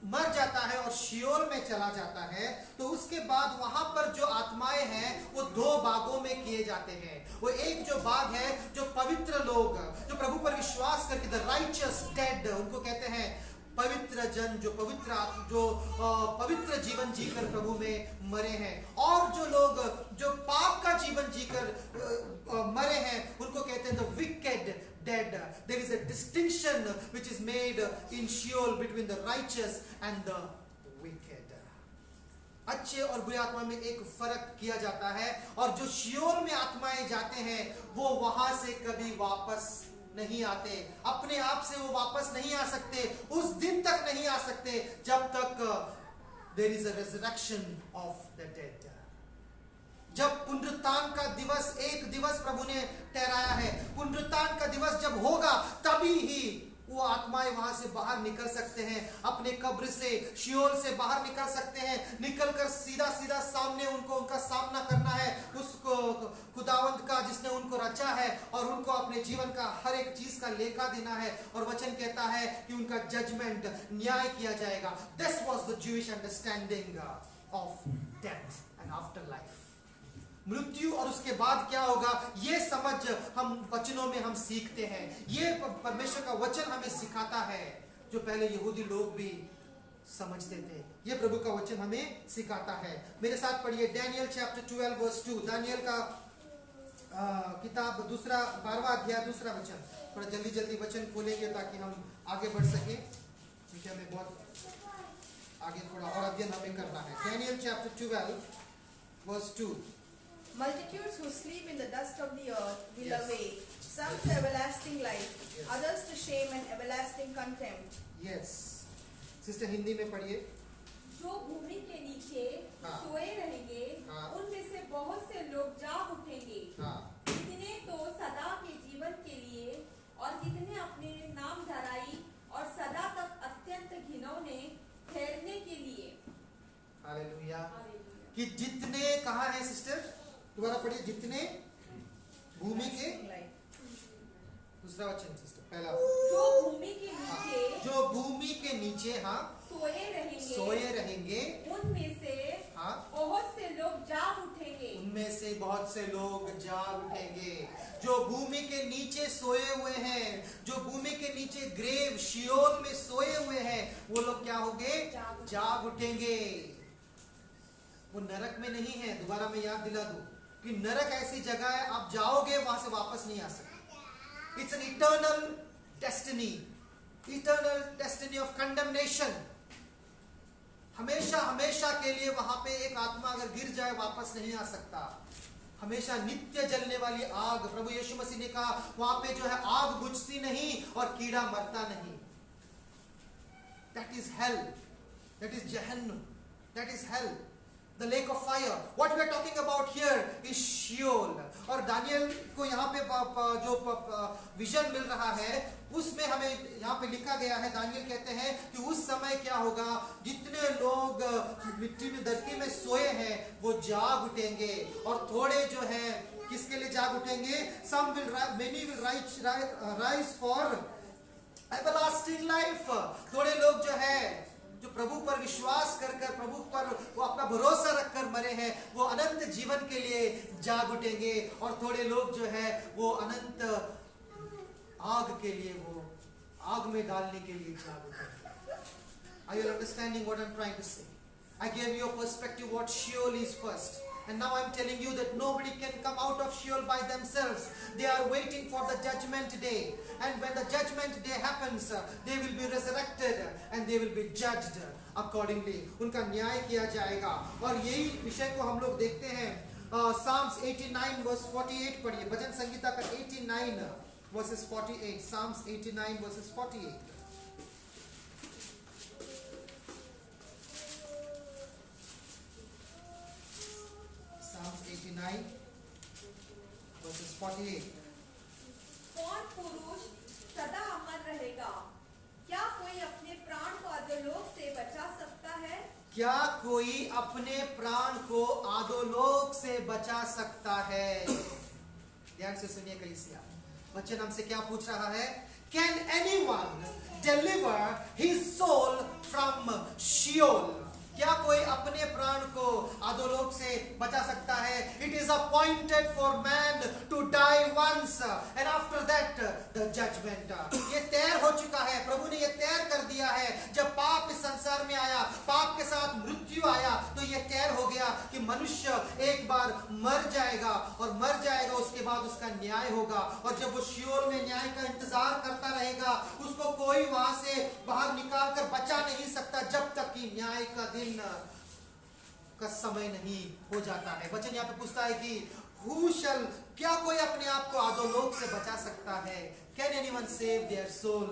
मर जाता है और शियोल में चला जाता है तो उसके बाद वहां पर जो आत्माएं हैं वो दो भागों में किए जाते हैं। वो एक जो भाग है जो पवित्र लोग, जो प्रभु पर विश्वास करके, द राइचियस डेड उनको कहते हैं, पवित्र जन जो पवित्र जीवन जीकर प्रभु में मरे हैं, और जो लोग जो पाप का जीवन जीकर मरे हैं उनको कहते हैं the wicked dead। There is a distinction which is made in Sheol between the righteous and the wicked। अच्छे और बुरे आत्मा में एक फर्क किया जाता है, और जो शियोल में आत्माएं जाते हैं वो वहां से कभी वापस नहीं आते, अपने आप से वो वापस नहीं आ सकते, उस दिन तक नहीं आ सकते जब तक there is a resurrection of the dead। जब पुनरुत्थान का दिवस, एक दिवस प्रभु ने ठहराया है, पुनरुत्थान का दिवस जब होगा तभी ही वो आत्माएं वहां से बाहर निकल सकते हैं, अपने कब्र से, शियोल से बाहर निकल सकते हैं, निकलकर सीधा सीधा सामने उनको उनका सामना करना है उसको खुदावंत का जिसने उनको रचा है, और उनको अपने जीवन का हर एक चीज का लेखा देना है। और वचन कहता है कि उनका जजमेंट, न्याय किया जाएगा। This was the Jewish understanding of death and after life. मृत्यु और उसके बाद क्या होगा, ये समझ हम वचनों में हम सीखते हैं, ये परमेश्वर का वचन हमें सिखाता है, जो पहले यहूदी लोग भी समझते थे। ये प्रभु का वचन हमें सिखाता है। मेरे साथ पढ़िए डैनियल चैप्टर 12 वर्स 2। दानियल का किताब 12वां अध्याय 2रा वचन। थोड़ा जल्दी जल्दी वचन खोलेंगे ताकि हम आगे बढ़ सके, क्योंकि हमें बहुत आगे थोड़ा और अध्ययन हमें करना है। Daniel chapter 12 verse 2। Multitudes who sleep in the dust of the earth will Yes. awake, some to everlasting life, Yes. others to shame and everlasting contempt। Yes sister Hindi में पढ़िए। जो भूमि के नीचे हाँ। सोए रहेंगे, हाँ। उनमें से बहुत से लोग जाग उठेंगे, हाँ, कितने तो सदा के जीवन के लिए और कितने अपने नाम धराई और सदा तक अत्यंत घिनौने ठहरने के लिए। हालेलुया। हालेलुया। कि जितने, कहाँ है सिस्टर, दोबारा पढ़िए, जितने भूमि के, दूसरा वचन सिस्टर, पहला, जो भूमि के नीचे, जो भूमि के नीचे, हाँ, सोए रहेंगे, उनमें से हाँ, बहुत से लोग जाग उठेंगे, उनमें से बहुत से लोग जाग उठेंगे। जो भूमि के नीचे सोए हुए हैं, जो भूमि के नीचे ग्रेव शियोल में सोए हुए हैं, वो लोग क्या होंगे? जाग उठेंगे। वो नरक में नहीं है। दोबारा मैं याद दिला दूं कि नरक ऐसी जगह है, आप जाओगे वहां से वापस नहीं आ सकते। It's an eternal destiny of condemnation. हमेशा हमेशा के लिए वहां पे एक आत्मा अगर गिर जाए वापस नहीं आ सकता। हमेशा नित्य जलने वाली आग। प्रभु यीशु मसीह ने कहा वहां पे जो है आग बुझती नहीं और कीड़ा मरता नहीं। That is hell. That is Jahannam. That is hell. The lake of fire. What we are talking about here is Sheol. और दानियल को यहाँ पे जो विजन मिल रहा है उसमें हमें यहाँ पे लिखा गया है, दानियल कहते हैं कि उस समय क्या होगा, जितने लोग मिट्टी में धरती में सोए हैं वो जाग उठेंगे। और थोड़े जो है किसके लिए जाग उठेंगे? many will rise for everlasting life. थोड़े लोग जो है जो प्रभु पर विश्वास कर प्रभु पर वो अपना भरोसा रखकर मरे हैं वो अनंत जीवन के लिए जाग उठेंगे। और थोड़े लोग जो है वो अनंत आग के लिए, वो आग में डालने के लिए जाग उठेंगे। Are you understanding what I'm trying to say? I gave you a perspective what Sheol is first. And now I'm telling you that nobody can come out of Sheol by themselves. They are waiting for the judgment day. And when the judgment day happens, they will be resurrected and they will be judged accordingly. उनका न्याय किया जाएगा। और यही विषय को हम लोग देखते हैं Psalms 89 verse 48 पढ़िए। भजन संगीता का 89 verses 48. Psalms 89 verses 48. Psalms 89 verses 48. कौन पुरुष सदा अमर रहेगा? क्या कोई अपने प्राण को अधोलोक से बचा सकता है? क्या कोई अपने प्राण को अधोलोक से बचा सकता है? ध्यान से सुनिए कलीसिया, वचन हमसे क्या पूछ रहा है? Can anyone deliver his soul from Sheol? क्या कोई अपने प्राण को अधोलोक से बचा सकता है? It is appointed for man to die once and after that the judgment. ये तय हो चुका है, प्रभु ने ये तय कर दिया है। जब पाप इस संसार में आया, पाप के साथ मृत्यु आया, तो ये तय हो गया कि मनुष्य एक बार मर जाएगा और मर जाएगा, उसके बाद उसका न्याय होगा। और जब वो शियोल में न्याय का इंतजार करता रहेगा, उसको कोई वहां से बाहर निकाल कर बचा नहीं सकता जब तक कि न्याय का दिन का समय नहीं हो जाता है। वचन यहाँ पे पूछता है कि who shall, क्या कोई अपने आप को अधोलोक से बचा सकता है? Can anyone save their soul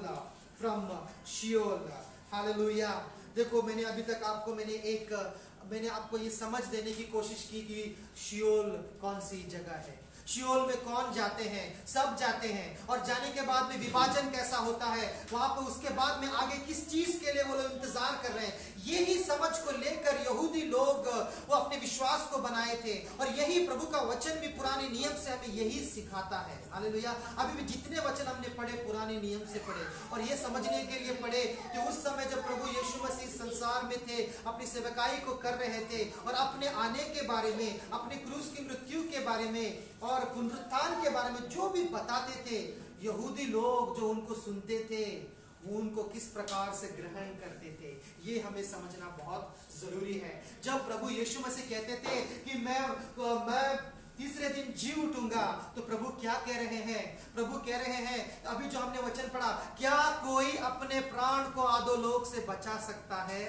from Sheol? Hallelujah. देखो मैंने अभी तक आपको मैंने आपको ये समझ देने की कोशिश की कि शियोल कौन सी जगह है, शियोल में कौन जाते हैं? सब जाते हैं। और जाने के बाद में विभाजन कैसा होता है वहां पर, उसके बाद में आगे किस चीज के लिए वो लोग इंतजार कर रहे हैं, यही समझ को लेकर यहूदी लोग वो अपने विश्वास को बनाए थे। और यही प्रभु का वचन भी पुराने नियम से हमें यही सिखाता है। हालेलुया। अभी भी जितने वचन हमने पढ़े पुराने नियम से पढ़े और ये समझने के लिए पढ़े कि उस समय जब प्रभु यीशु मसीह संसार में थे, अपनी सेवकाई को कर रहे थे और अपने आने के बारे में, अपने क्रूस की मृत्यु के बारे में और पुनरुत्थान के बारे में जो भी बताते थे, यहूदी लोग जो उनको सुनते थे वो उनको किस प्रकार से ग्रहण करते थे, ये हमें समझना बहुत जरूरी है। जब प्रभु यीशु मसीह कहते थे कि मैं तीसरे दिन जी उठूंगा, तो प्रभु क्या कह रहे हैं? प्रभु कह रहे हैं, अभी जो हमने वचन पढ़ा, क्या कोई अपने प्राण को अधोलोक से बचा सकता है?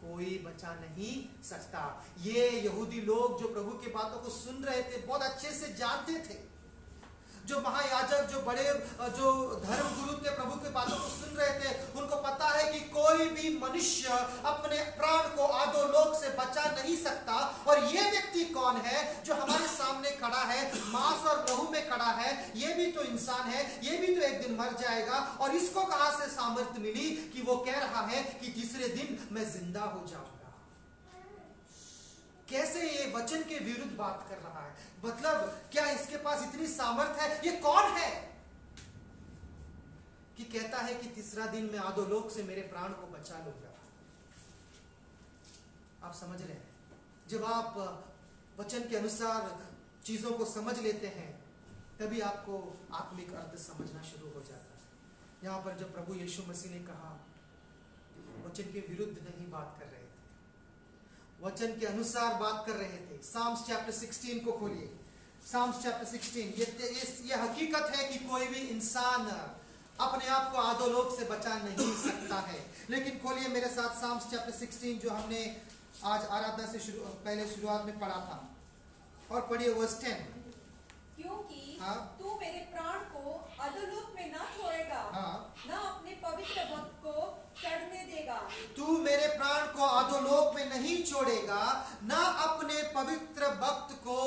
कोई बचा नहीं सकता। ये यहूदी लोग जो प्रभु की बातों को सुन रहे थे बहुत अच्छे से जानते थे। जो महायाजक, जो बड़े जो धर्म गुरु थे, प्रभु की बातों को सुन रहे थे, उनको पता है कि कोई भी मनुष्य अपने प्राण को अधोलोक से बचा नहीं सकता। और ये व्यक्ति कौन है जो हमारे सामने खड़ा है, मांस और लहू में खड़ा है? ये भी तो इंसान है, ये भी तो एक दिन मर जाएगा। और इसको कहां से सामर्थ्य मिली कि वो कह रहा है कि तीसरे दिन मैं जिंदा हो जाऊंगा? कैसे ये वचन के विरुद्ध बात कर रहा है? मतलब क्या इसके पास इतनी सामर्थ्य है? ये कौन है कि कहता है कि तीसरा दिन मैं अधोलोक से मेरे प्राण को बचा लूंगा? आप समझ रहे हैं? जब आप वचन के अनुसार चीजों को समझ लेते हैं तभी आपको आत्मिक अर्थ समझना शुरू हो जाता है। यहां पर जब प्रभु यीशु मसीह ने कहा, वचन के विरुद्ध नहीं बात कर रहे थे, वचन के अनुसार बात कर रहे थे। साम्स चैप्टर 16 को खोलिए। Psalms chapter 16। ये हकीकत है कि कोई भी इंसान अपने आप को अधोलोक से बचा नहीं सकता है। लेकिन खोलिए मेरे साथ साम्स चैप्टर 16 जो हमने आज आराधना से पहले शुरुआत में पढ़ा था, और पढ़िए वर्स 10। क्योंकि हाँ। तू मेरे प्राण को अधोलोक में न छोड़ेगा, हाँ। न अपने पवित्र भक्त को सड़ने देगा। तू मेरे प्राण को अधोलोक में नहीं छोड़ेगा, न अपने पवित्र भक्त को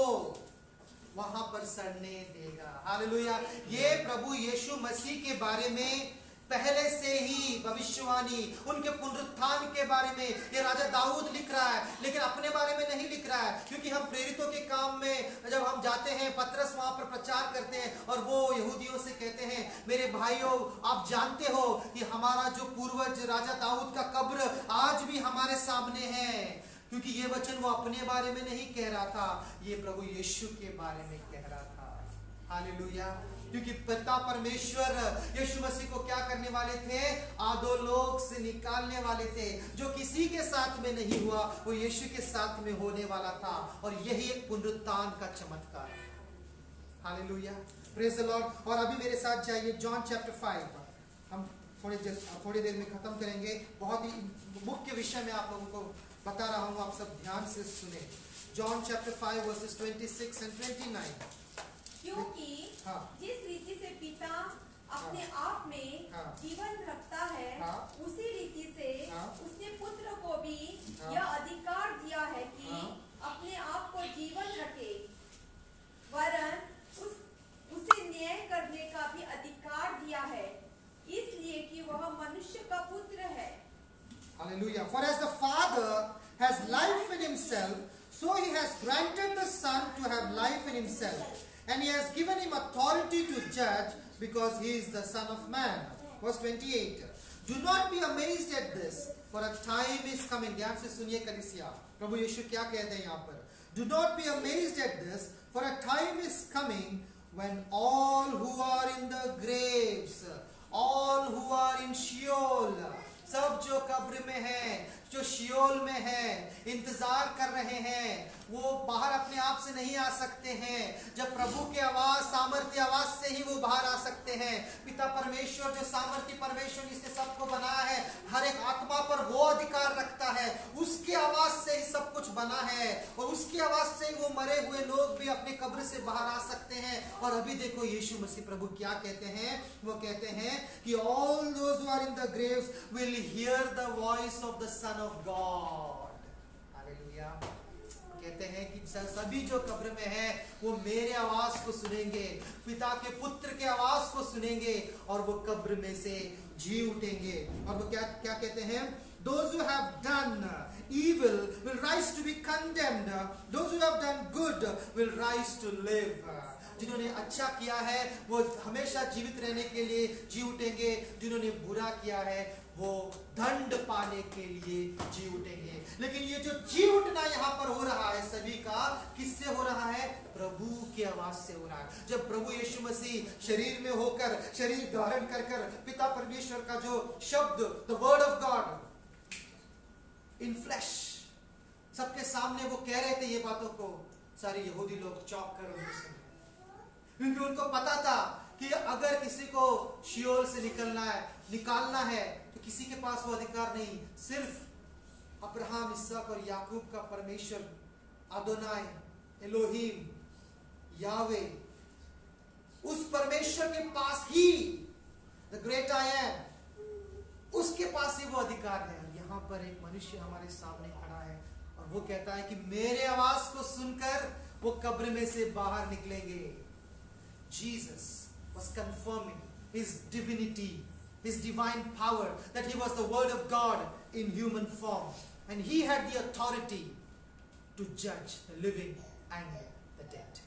वहां पर सड़ने देगा। हालेलुया। ये प्रभु यीशु मसीह के बारे में पहले से ही भविष्यवाणी, उनके पुनरुत्थान के बारे में ये राजा दाऊद लिख रहा है, लेकिन अपने बारे में नहीं लिख रहा है, क्योंकि हम प्रेरितों के काम में जब हम जाते हैं, पतरस वहां पर प्रचार करते हैं और वो यहूदियों से कहते हैं, मेरे भाइयों आप जानते हो कि हमारा जो पूर्वज राजा दाऊद का कब्र आज भी हमारे सामने है। क्योंकि ये वचन वो अपने बारे में नहीं कह रहा था, ये प्रभु यीशु के बारे में कह रहा था। हालेलुया। क्योंकि पिता परमेश्वर यीशु मसीह को क्या करने वाले थे? अधोलोक से निकालने वाले थे। जो किसी के साथ में नहीं हुआ वो यीशु के साथ में होने वाला था, और यही एक पुनरुत्थान का चमत्कार है। Hallelujah, praise the Lord. और अभी मेरे साथ जाइए जॉन चैप्टर 5। हम थोड़ी देर में खत्म करेंगे। बहुत ही मुख्य विषय में आप लोगों को बता रहा हूं, आप सब ध्यान से सुने। John chapter 5 versus 26 and 29। क्योंकि हाँ। जिस रीति से पिता अपने आप में हाँ। जीवन रखता है, हाँ। उसी रीति से हाँ। उसने पुत्र को भी हाँ। यह अधिकार दिया है कि हाँ। अपने आप को जीवन रखे, वरन उसे न्याय करने का भी अधिकार दिया है, इसलिए कि वह मनुष्य का पुत्र है। Hallelujah. For as the Father has life in himself, so he has granted the Son to have life in himself. And he has given him authority to judge because he is the Son of Man. Verse 28. Do not be amazed at this, for a time is coming. ध्यान से सुनिए कलीसिया, प्रभु यीशु क्या कहते हैं यहाँ पर? Do not be amazed at this, for a time is coming when all who are in the graves, all who are in Sheol, सब जो कब्र में हैं, जो शियोल में हैं, इंतजार कर रहे हैं, वो बाहर अपने आप से नहीं आ सकते हैं। जब प्रभु की आवाज, सामर्थ्य आवाज से ही वो बाहर आ सकते हैं। पिता परमेश्वर जो सामर्थ्य परमेश्वर जिसने सबको बनाया है, हर एक आत्मा पर वो अधिकार रखता है, उसकी आवाज से ही सब कुछ बना है, और उसकी आवाज से ही वो मरे हुए लोग भी अपने कब्र से बाहर आ सकते हैं। और अभी देखो यीशु मसीह प्रभु क्या कहते हैं? वो कहते हैं कि all those who are in the graves will hear the voice of the Son of God. Hallelujah. कहते हैं कि सभी जो कब्र में हैं वो मेरे आवाज को सुनेंगे, पिता के पुत्र के आवाज को सुनेंगे, और वो कब्र में से जी उठेंगे। और वो क्या क्या कहते हैं? Those who have done evil will rise to be condemned. Those who have done good will rise to live. जिन्होंने अच्छा किया है वो हमेशा जीवित रहने के लिए जी उठेंगे, जिन्होंने बुरा किया है वो दंड पाने के लिए जी उठेंगे। लेकिन ये जो जी उठना यहाँ पर हो रहा है सभी का, किससे हो रहा है? प्रभु की आवाज से हो रहा है। जब प्रभु यीशु मसीह शरीर में होकर, शरीर धारण कर कर पिता परमेश्वर का जो शब्द, the word of God in flash, सबके सामने वो कह रहे थे ये बातों को, सारे यहूदी लोग चौंक कर उन्हें सुने, क्योंकि उनको पता था कि अगर किसी को शियोल से निकालना है तो किसी के पास वो अधिकार नहीं, सिर्फ अब्राहम, इसहाक और याकूब का परमेश्वर अदोनाई, एलोहिम, यावे, उस परमेश्वर के पास ही, द ग्रेट आई एम, उसके पास ही वो अधिकार है। यहाँ पर एक मनुष्य हमारे सामने खड़ा है और वो कहता है कि मेरे आवाज को सुनकर वो कब्र में से बाहर निकलेंगे। Jesus was confirming his divinity, his divine power, that he was the word of God in human form, and he had the authority to judge the living and the dead.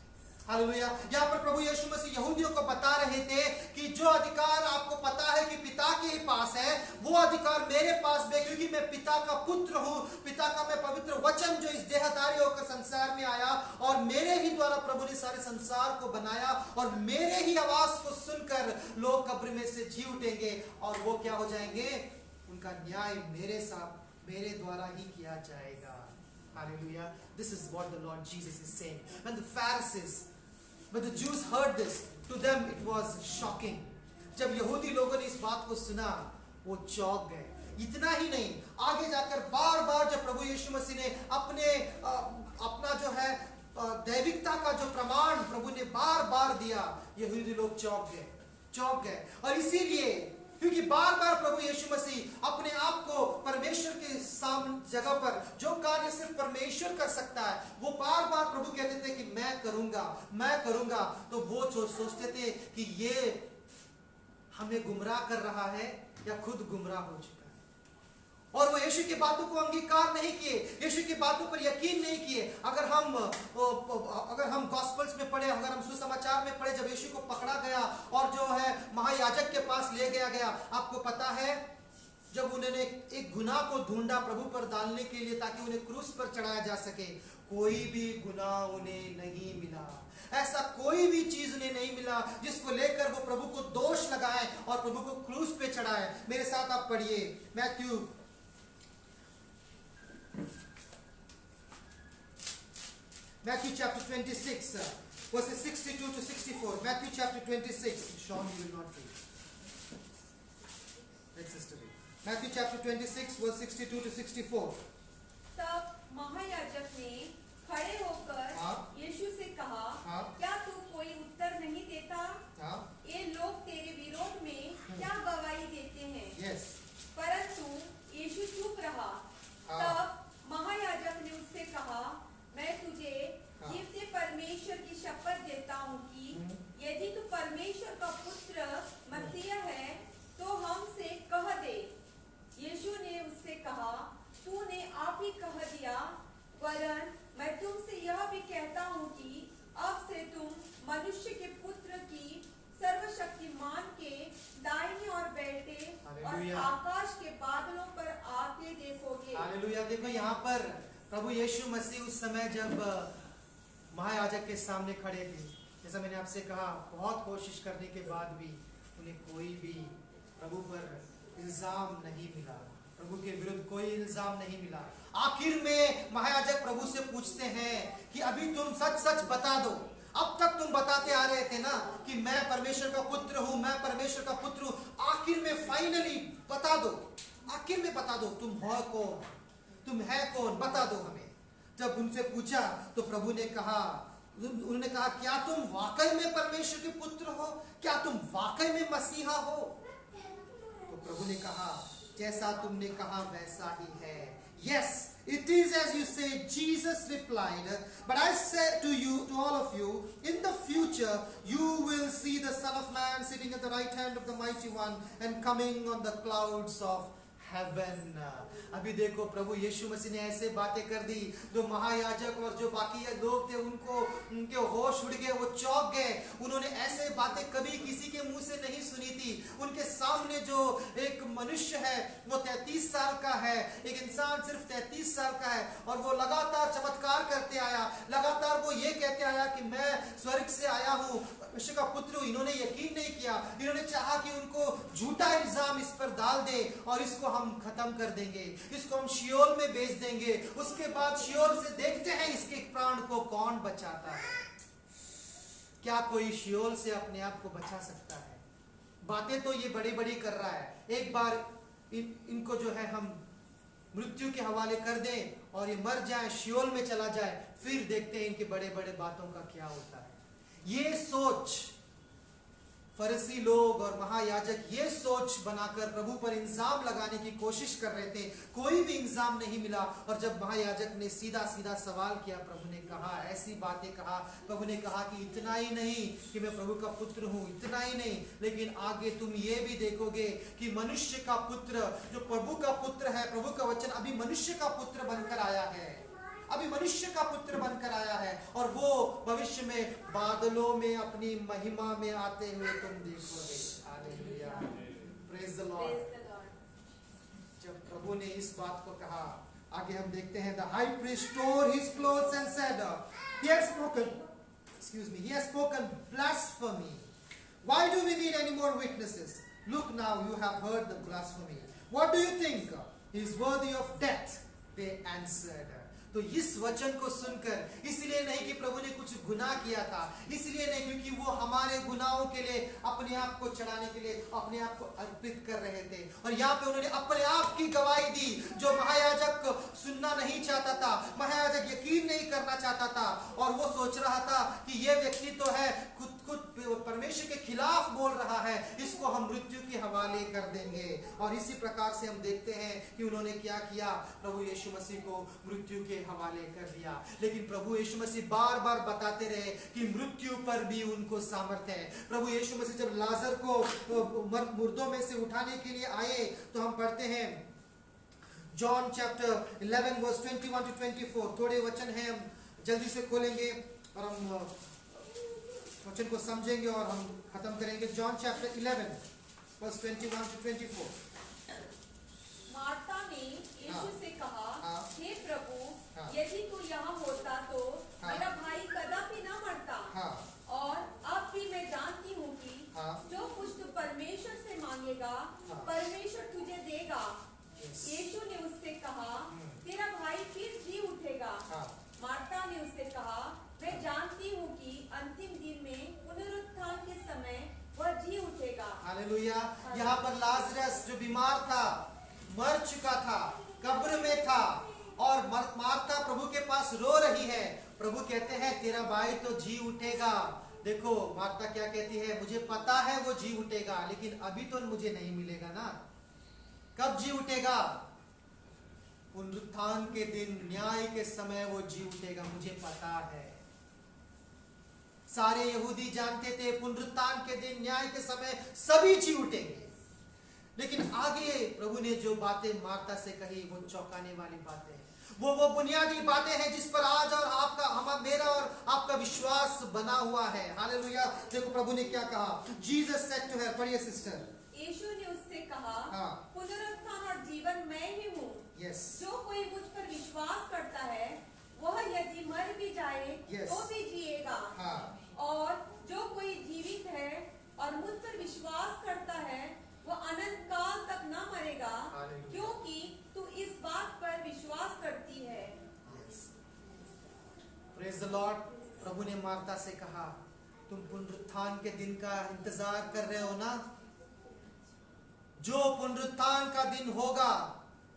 Hallelujah. यहाँ पर प्रभु यीशु मसीह यहूदियों को बता रहे थे कि जो अधिकार आपको पता है कि पिता के ही पास है, वो अधिकार मेरे पास भी, क्योंकि मैं पिता का पुत्र हूँ, पिता का मैं पवित्र वचन जो इस देहधारी होकर संसार में आया, और मेरे ही द्वारा प्रभु ने सारे संसार को बनाया, और मेरे ही आवाज को सुनकर लोग कब्र में से जी उठेंगे, और वो क्या हो जाएंगे? उनका न्याय मेरे द्वारा ही किया जाएगा। Hallelujah. This is what the Lord Jesus is saying. When the Jews heard this, to them it was shocking. जब यहूदी लोगों ने इस बात को सुना, वो चौंक गए। इतना ही नहीं, आगे जाकर बार बार जब प्रभु यीशु मसीह ने अपना जो है दैविकता का जो प्रमाण प्रभु ने बार बार दिया, यहूदी लोग चौंक गए। और इसीलिए क्योंकि बार बार प्रभु यीशु मसीह अपने आप को परमेश्वर के सामने जगह पर जो कार्य सिर्फ परमेश्वर कर सकता है, वो बार बार प्रभु कहते थे कि मैं करूंगा। तो वो सोचते थे कि ये हमें गुमराह कर रहा है या खुद गुमराह हो चुका है। और वो यीशु की बातों को अंगीकार नहीं किए, यीशु की बातों पर यकीन नहीं किए। अगर हम गॉस्पेल्स में पढ़े, अगर हम सुसमाचार में पढ़े, जब यीशु को पकड़ा गया और जो है महायाजक के पास ले गया, आपको पता है जब उन्होंने एक गुनाह को ढूंढा प्रभु पर डालने के लिए ताकि उन्हें क्रूस पर चढ़ाया जा सके, कोई भी गुनाह उन्हें नहीं मिला। ऐसा कोई भी चीज उन्हें नहीं मिला जिसको लेकर वो प्रभु को दोष लगाए और प्रभु को क्रूस पे चढ़ाए। मेरे साथ आप पढ़िए Matthew chapter 26 verses 62 to 64. Matthew chapter 26. Sean, you will not read. Let sister read. Matthew chapter 26 verse 62 to 64. तब महायाजक ने खड़े होकर यीशु से कहा, क्या तू कोई उत्तर नहीं देता? ये लोग तेरे विरोध में क्या गवाही देते हैं? Yes. परंतु यीशु चुप रहा। तब महायाजक ने उससे कहा, मैं तुझे जीवते परमेश्वर की शपथ देता हूँ कि यदि तू परमेश्वर का पुत्र मसीह है तो हमसे कह दे। यीशु ने उससे कहा, तूने आप ही कह दिया, वरन मैं तुमसे यह भी कहता हूँ कि अब से तुम मनुष्य के पुत्र की सर्वशक्तिमान के दाहिने और बैठे और आकाश के बादलों पर आते देखोगे। हालेलुया। देखो यहाँ पर प्रभु यीशु मसीह उस समय जब महायाजक के सामने खड़े थे, जैसा मैंने आपसे कहा, बहुत कोशिश करने के बाद भी उन्हें कोई भी प्रभु पर इल्जाम नहीं मिला, प्रभु के विरुद्ध कोई इल्जाम नहीं मिला। आखिर में महायाजक प्रभु से पूछते हैं कि अभी तुम सच सच बता दो। अब तक तुम बताते आ रहे थे ना कि मैं परमेश्वर का पुत्र हूं, मैं परमेश्वर का पुत्र हूं। आखिर में फाइनली बता दो, आखिर में बता दो, तुम हो कौन, तुम है कौन, बता दो हमें। जब उनसे पूछा तो प्रभु ने कहा, उन्होंने कहा, क्या तुम वाकई में परमेश्वर के पुत्र हो? क्या तुम वाकई में मसीहा हो? तो प्रभु ने कहा, जैसा तुमने कहा वैसा ही है। Yes, it is as you say, Jesus replied, but I say to you, to all of you, in the future you will see the Son of Man sitting at the right hand of the Mighty One and coming on the clouds of heaven. अभी देखो प्रभु यीशु मसीह ने ऐसे बातें कर दी, जो महायाजक और जो बाकी लोग थे उनके होश उड़ गए, वो चौंक गए। उन्होंने ऐसे बातें कभी किसी के मुंह से नहीं सुनी थी। उनके सामने जो एक मनुष्य है वो 33 साल का है, एक इंसान सिर्फ 33 साल का है, और वो लगातार चमत्कार करते आया, लगातार वो ये कहते आया कि मैं स्वर्ग से आया हूँ, परमेश्वर का पुत्र हूँ। इन्होंने यकीन नहीं किया, इन्होंने चाहा कि उनको झूठा इल्जाम इस पर डाल दे और इसको हम खत्म कर देंगे, इसको हम शियोल में भेज देंगे। उसके बाद शियोल से देखते हैं इसके प्राण को कौन बचाता है। क्या कोई शियोल से अपने आप को बचा सकता है? बातें तो ये बड़ी बड़ी कर रहा है। एक बार इनको जो है हम मृत्यु के हवाले कर दें और ये मर जाए, शियोल में चला जाए, फिर देखते हैं इनके बड़े बड़े बातों का क्या होता है। ये सोच फरीसी लोग और महायाजक ये सोच बनाकर प्रभु पर इल्जाम लगाने की कोशिश कर रहे थे। कोई भी इल्जाम नहीं मिला। और जब महायाजक ने सीधा सीधा सवाल किया, प्रभु ने कहा, ऐसी बातें कहा, प्रभु ने कहा कि इतना ही नहीं कि मैं प्रभु का पुत्र हूँ, इतना ही नहीं, लेकिन आगे तुम ये भी देखोगे कि मनुष्य का पुत्र, जो प्रभु का पुत्र है, प्रभु का वचन अभी मनुष्य का पुत्र बनकर आया है, अभी मनुष्य का पुत्र बनकर आया है, और वो भविष्य में बादलों में अपनी महिमा में आते हुए तुम देखोगे। Hallelujah, praise the Lord. जब प्रभु ने इस बात को कहा, आगे हम देखते हैं, the high priest tore his clothes and said, he has spoken blasphemy. Why do we need any more witnesses? Look now, you have heard the blasphemy. What do you think? He is worthy of death, they answered. तो इस वचन को सुनकर, इसलिए नहीं कि प्रभु ने कुछ गुनाह किया था, इसलिए नहीं क्योंकि वो हमारे गुनाहों के लिए अपने आप को चढ़ाने के लिए अपने आप को अर्पित कर रहे थे। और यहाँ पे उन्होंने अपने आप की गवाही दी, जो महायाजक सुनना नहीं चाहता था, महायाजक यकीन नहीं करना चाहता था, और वो सोच रहा था कि ये व्यक्ति तो है खुद परमेश्वर के खिलाफ बोल रहा है, इसको हम मृत्यु के हवाले कर देंगे। और इसी प्रकार से हम देखते हैं कि उन्होंने क्या किया, प्रभु यीशु मसीह को मृत्यु के हवाले कर दिया। लेकिन प्रभु यीशु मसीह बार बार बताते रहे कि मृत्यु पर भी उनको सामर्थ्य है। प्रभु यीशु मसीह जब लाजर को मुर्दों में से उठाने के लिए आए, तो हम पढ़ते हैं जॉन चैप्टर 11 वर्स 21 to 24। थोड़े वचन हैं, हम जल्दी से खोलेंगे और हम वचन को समझेंगे और हम खत्म करेंगे। John chapter 11 verse 21 to 24। Martha ने यीशु से कहा, हे प्रभु, हाँ। यदि तू यहाँ होता तो हाँ। मेरा भाई कदापि न मरता। हाँ। और अब भी मैं जानती हूँ कि हाँ। जो कुछ तू परमेश्वर से मांगेगा, हाँ। परमेश्वर तुझे देगा। Yes। यीशु ने उससे कहा, तेरा भाई फिर जी उठेगा। हाँ। मार्था ने उससे कहा, मैं जानती हूँ कि अंतिम दिन में पुनरुत्थान के समय वह जी उठेगा। हालेलुया। यहाँ पर लाजरस जो बीमार था, मर चुका था, कब्र में था, और मार्था प्रभु के पास रो रही है। प्रभु कहते हैं तेरा भाई तो जी उठेगा। देखो मार्था क्या कहती है, मुझे पता है वो जी उठेगा, लेकिन अभी तो मुझे नहीं मिलेगा ना। कब जी उठेगा? पुनरुत्थान के दिन, न्याय के समय वो जी उठेगा, मुझे पता है। सारे यहूदी जानते थे पुनरुत्थान के दिन, न्याय के समय सभी जी उठेंगे। लेकिन आगे प्रभु ने जो बातें मार्था से कही, वो चौंकाने वाली बातें हैं। वो बुनियादी बातें हैं जिस पर आज और आपका, मेरा और आपका विश्वास बना हुआ है। हालेलुया। देखो प्रभु ने क्या कहा। जीसस सेड टू हर, पढ़िए सिस्टर। यीशु ने उससे कहा, हाँ। पुनरुत्थान और जीवन मैं ही हूँ। यस। जो कोई मुझ पर विश्वास करता है, वह यदि मर भी जाए Yes। तो भी जिएगा। हाँ। और जो कोई जीवित है और मुझ पर विश्वास करता है, वह अनंत काल तक न मरेगा, Hallelujah। क्योंकि तू इस बात पर विश्वास करती है। Praise the Lord. प्रभु ने मार्था से कहा, तुम पुनरुत्थान के दिन का इंतजार कर रहे हो ना? जो पुनरुत्थान का दिन होगा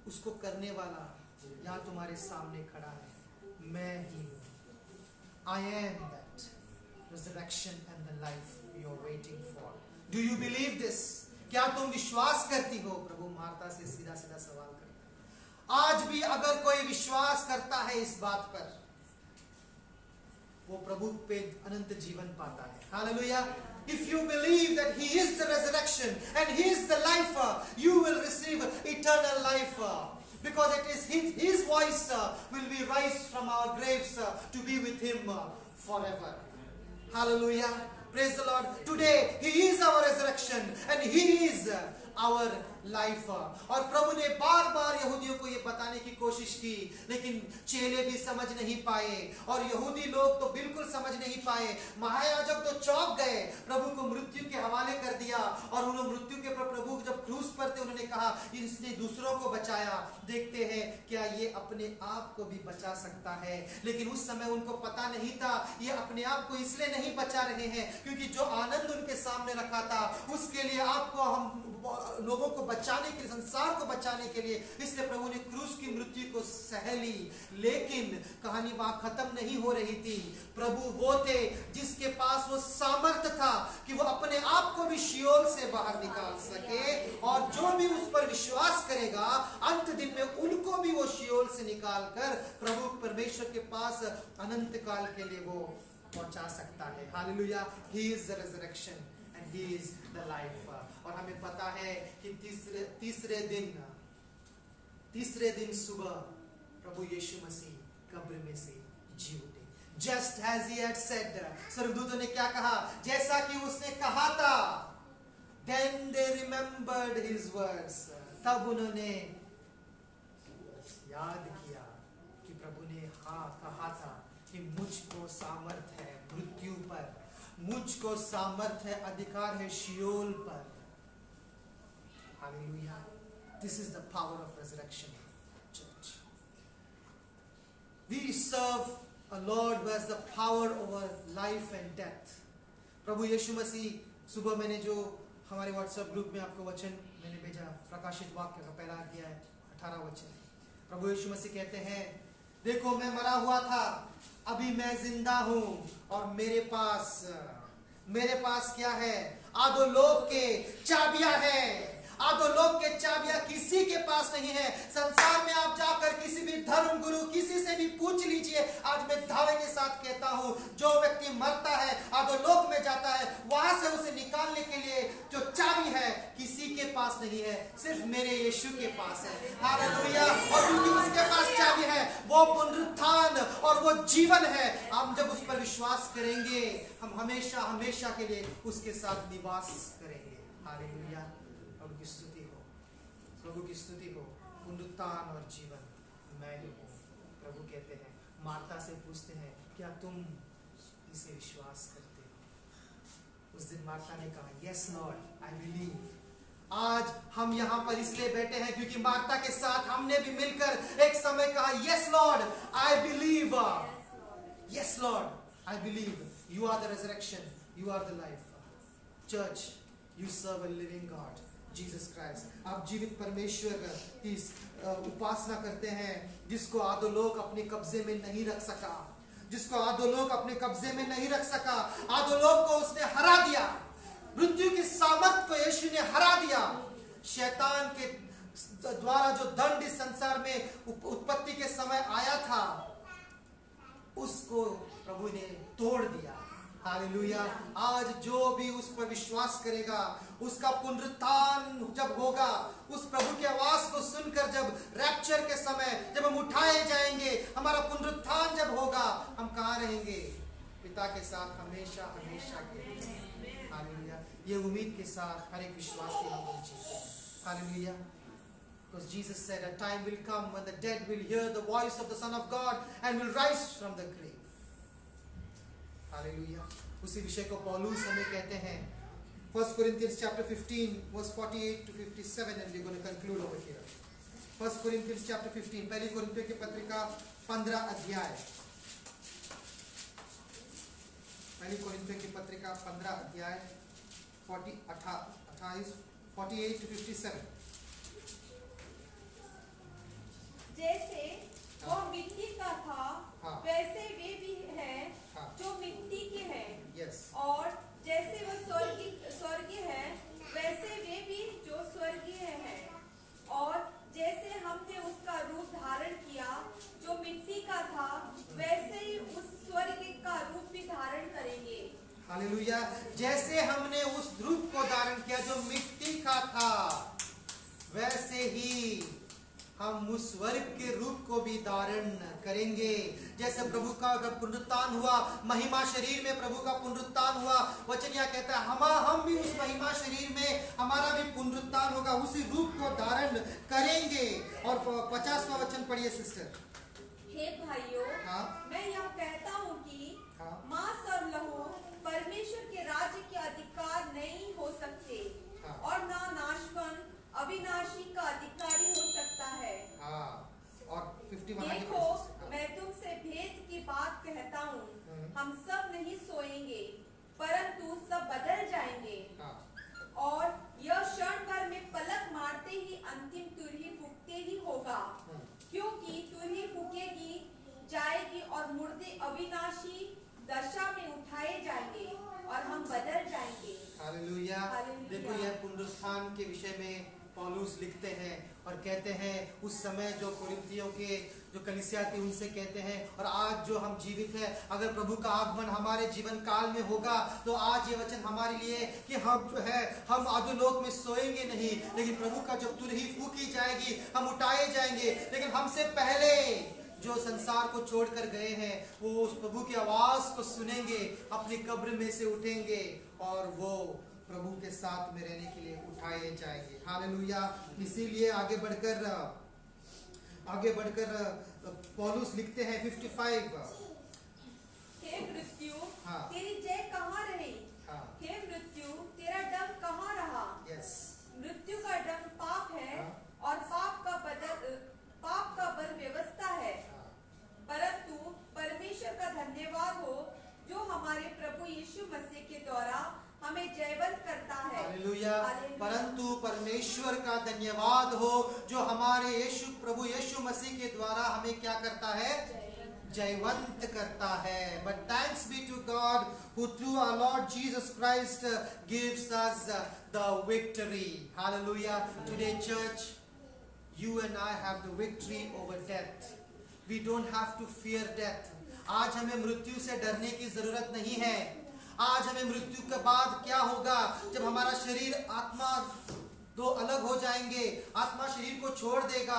उसको करने वाला यहाँ तुम्हारे सामने खड़ा है, मैं ही हूँ। I am that resurrection and the life you are waiting for. Do you believe this? क्या तुम विश्वास करती हो? प्रभु मार्था से सीधा सीधा सवाल करता है। आज भी अगर कोई विश्वास करता है इस बात पर, वो प्रभु पे अनंत जीवन पाता है। Hallelujah. If you believe that he is the resurrection and he is the life, you will receive eternal life. Because it is his voice will be raised from our graves to be with him forever. Hallelujah. Praise the Lord. Today he is our resurrection and he is our life. और प्रभु ने बार बार यहूदियों को ये बताने की कोशिश की, लेकिन चेले भी समझ नहीं पाए और यहूदी लोग तो बिल्कुल समझ नहीं पाए। महायाजक तो चौंक गए, प्रभु को मृत्यु के हवाले कर दिया। और उन्होंने मृत्यु के प्रभु जब क्रूस पर थे, उन्होंने कहा इसने दूसरों को बचाया, देखते हैं क्या ये अपने आप को भी बचा सकता है। लेकिन उस समय उनको पता नहीं था ये अपने आप को इसलिए नहीं बचा रहे हैं क्योंकि जो आनंद उनके सामने रखा था उसके लिए आपको, हम लोगों को बचाने के लिए, संसार को बचाने के लिए, इसलिए प्रभु ने क्रूस की मृत्यु को सह ली। लेकिन कहानी वहां खत्म नहीं हो रही थी। प्रभु वो थे जिसके पास वो सामर्थ्य था कि वो अपने आप को भी शियोल से बाहर निकाल सके, और जो भी उस पर विश्वास करेगा अंत दिन में उनको भी वो शियोल से निकाल कर प्रभु परमेश्वर के पास अनंत काल के लिए वो पहुंचा सकता है। Hallelujah. He is the resurrection and he is the life. और हमें पता है कि तीसरे दिन सुबह प्रभु यीशु मसीह कब्र में से जी उठे। Just as he had said, स्वर्गदूतों ने क्या कहा? जैसा कि उसने कहा था। Then they remembered his words. तब उन्होंने याद किया कि प्रभु ने कहा था कि मुझको सामर्थ है मृत्यु पर, मुझको सामर्थ है, अधिकार है शियोल पर। Hallelujah. This is the power of resurrection, church. We serve a Lord who has the power over life and death. प्रभु यीशु मसीह, सुबह मैंने जो हमारे व्हाट्सएप ग्रुप में आपको वचन मैंने भेजा, प्रकाशित वाक्य का पहला अध्याय 18 वचन। प्रभु यीशु मसीह कहते हैं, देखो मैं मरा हुआ था, अभी मैं जिंदा हूं, और मेरे पास क्या है? अधोलोक के चाबियां हैं। अधोलोक के चाबियां किसी के पास नहीं है। संसार में आप जाकर किसी भी धर्म गुरु, किसी से भी पूछ लीजिए। आज मैं दावे के साथ कहता हूं, जो व्यक्ति मरता है, अधोलोक में जाता है, वहां से उसे निकालने के लिए जो चाबी है किसी के पास नहीं है, सिर्फ मेरे यीशु के पास है। हालेलुया। और क्योंकि उसके पास चाबी है, वो पुनरुत्थान और वो जीवन है। हम जब उस पर विश्वास करेंगे, हम हमेशा हमेशा के लिए उसके साथ निवास करेंगे। हालेलुया। प्रभु की स्तुति हो, प्रभु की स्तुति हो। पुनरुत्थान और जीवन मैं ही हूँ, प्रभु कहते हैं। मार्था से पूछते हैं, क्या तुम इसे विश्वास करते हो? उस दिन मार्था ने कहा, यस लॉर्ड, आई बिलीव। आज हम यहाँ पर इसलिए बैठे हैं क्योंकि मार्था के साथ हमने भी मिलकर एक समय कहा, yes Lord, I believe. Yes Lord, I believe. You are the resurrection, you are the life. Church, you serve a living God, Jesus Christ. आप जीवित परमेश्वर की उपासना करते हैं, जिसको अधोलोक अपने कब्जे में नहीं रख सका, जिसको अधोलोक अपने कब्जे में नहीं रख सका। अधोलोक को उसने हरा दिया। मृत्यु की सामर्थ को यीशु ने हरा दिया। शैतान के द्वारा जो दंड इस संसार में उत्पत्ति के समय आया था, उसको प्रभु ने तोड़ दिया। हालेलुया। आज जो भी उस पर विश्वास करेगा, उसका पुनरुत्थान जब होगा, उस प्रभु की आवाज को सुनकर जब रैप्चर के समय जब हम उठाए जाएंगे, हमारा पुनरुत्थान जब होगा, हम कहाँ रहेंगे? पिता के साथ हमेशा हमेशा के लिए। हालेलुया। ये उम्मीद के साथ हर एक विश्वासी हम जीते हैं। Hallelujah. Because Jesus said, a time will come when the dead will hear the voice of the Son of God and will rise from the grave. Hallelujah. उसी विषय को पौलुस हमें कहते हैं 1 Corinthians chapter 15 verse 48 to 57, and we're going to conclude over here. 1 Corinthians chapter 15, पहली कोरिन्थियों की पत्रिका 15 अध्याय। पहली कोरिन्थियों की पत्रिका 15 अध्याय 48 to 57। जैसे वो मिट्टी का था, वैसे वे भी हैं जो मिट्टी के हैं। और जैसे वो स्वर्गीय है, वैसे वे भी जो स्वर्गीय हैं। और जैसे हमने उसका रूप धारण किया जो मिट्टी का था, वैसे ही उस स्वर्ग का रूप भी धारण करेंगे। हालेलुया। जैसे हमने उस रूप को धारण किया जो मिट्टी का था, वैसे ही हम उस स्वर्ग के रूप को भी धारण करेंगे। जैसे प्रभु का जब पुनरुत्थान हुआ, महिमा शरीर में प्रभु का पुनरुत्थान हुआ, वचन यह कहता है हम भी उस महिमा शरीर में हमारा भी पुनरुत्थान होगा, उसी रूप को धारण करेंगे। और 50वां वचन पढ़िए सिस्टर। हे भाइयों, मैं यह कहता हूँ कि मांस और लहू परमेश्वर के राज्य के अधिकार नहीं हो सकते, और ना नाशवान अविनाशी का अधिकारी हो सकता है। और 51 देखो, मैं तुमसे भेद की बात कहता हूँ, हम सब नहीं सोएंगे, परंतु सब बदल जाएंगे। और यह क्षण भर में पलक मारते ही अंतिम तुरही फूंकते ही होगा, क्योंकि तुरही फूंकेगी जाएगी और मुर्दे अविनाशी दशा में उठाए जाएंगे और हम बदल जाएंगे। हालेलुया। देखो, यह पुनरुत्थान के विषय में पौलुस लिखते हैं और कहते हैं, उस समय जो कोरिन्थियों के जो कलीसिया थी उनसे कहते हैं, और आज जो हम जीवित हैं, अगर प्रभु का आगमन हमारे जीवन काल में होगा, तो आज ये वचन हमारे लिए कि हम जो है हम अधोलोक में सोएंगे नहीं, लेकिन प्रभु का जब तुरही फूंकी जाएगी, हम उठाए जाएंगे। लेकिन हमसे पहले जो संसार को छोड़कर गए हैं, वो उस प्रभु की आवाज को सुनेंगे, अपनी कब्र में से उठेंगे और वो प्रभु के साथ में रहने के लिए उठाए जाएंगे। हालेलुया। इसीलिए आगे बढ़कर पौलुस लिखते हैं 55। हे मृत्यु, तेरी जय कहाँ रही? हे मृत्यु, तेरा डंक कहाँ रहा? मृत्यु का डंक पाप है, और पाप का बल व्यवस्था है, परंतु धन्यवाद हो जो हमारे प्रभु यीशु मसीह के द्वारा हमें क्या करता है, जयवंत करता है. But thanks be to God who through our Lord Jesus Christ gives us the victory. Hallelujah. Today church, you and I have the victory over death. We don't have to fear death. आज हमें मृत्यु से डरने की जरूरत नहीं है. आज हमें मृत्यु के बाद क्या होगा, जब हमारा शरीर आत्मा दो अलग हो जाएंगे, आत्मा शरीर को छोड़ देगा,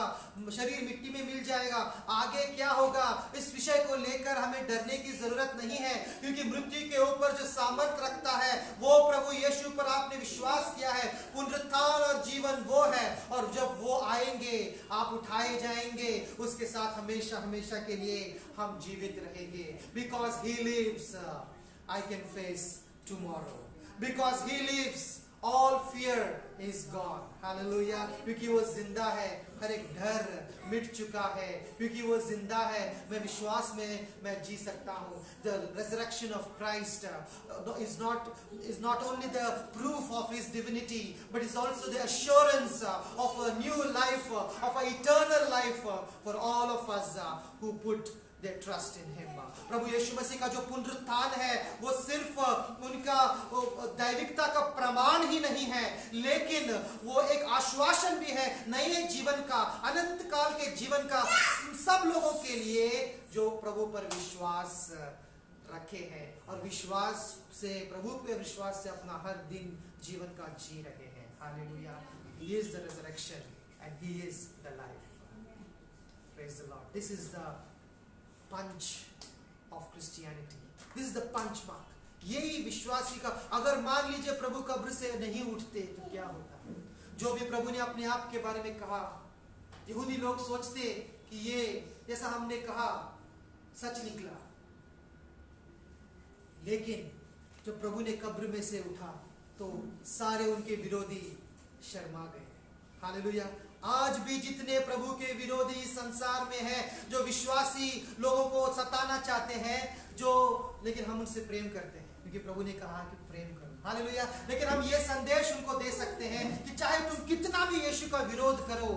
शरीर मिट्टी में मिल जाएगा, आगे क्या होगा, इस विषय को लेकर हमें डरने की जरूरत नहीं है. क्योंकि मृत्यु के ऊपर जो सामर्थ रखता है वो प्रभु यीशु पर आपने विश्वास किया है. पुनरुत्थान और जीवन वो है, और जब वो आएंगे आप उठाए जाएंगे, उसके साथ हमेशा हमेशा के लिए हम जीवित रहेंगे. Because he lives, I can face tomorrow. Because he lives, all fear is gone. Hallelujah. क्योंकि वो जिंदा है, हर एक डर मिट चुका है. क्योंकि वो जिंदा है, मैं विश्वास में मैं जी सकता हूँ. The resurrection of Christ is not only the proof of his divinity, but is also the assurance of a new life, of an eternal life for all of us who put their trust in him. प्रभु यीशु मसीह का जो पुनरुत्थान है वो सिर्फ उनका दैविकता का प्रमाण ही नहीं है, लेकिन वो एक आश्वासन भी है नए जीवन का, अनंत काल के जीवन का, सब लोगों के लिए जो प्रभु पर विश्वास रखे हैं और विश्वास से, प्रभु पे विश्वास से अपना हर दिन जीवन का जी रहे हैं. Hallelujah. He is the resurrection and he is the life. Praise the Lord. This is the punch of Christianity. This is the punch mark. यही विश्वासी का, अगर मान लीजिए प्रभु कब्र से नहीं उठते तो क्या होता. जो भी प्रभु ने अपने आप के बारे में कहा, यहूदी लोग सोचते कि ये जैसा हमने कहा सच निकला, लेकिन जब प्रभु ने कब्र में से उठा तो सारे उनके विरोधी शर्मा गए. हालेलुया. आज भी जितने प्रभु के विरोधी संसार में हैं, जो विश्वासी लोगों को सताना चाहते हैं, जो, लेकिन हम उनसे प्रेम करते हैं क्योंकि प्रभु ने कहा कि प्रेम करो. हालेलुया. लेकिन हम ये संदेश उनको दे सकते हैं कि चाहे तुम कितना भी यीशु का विरोध करो,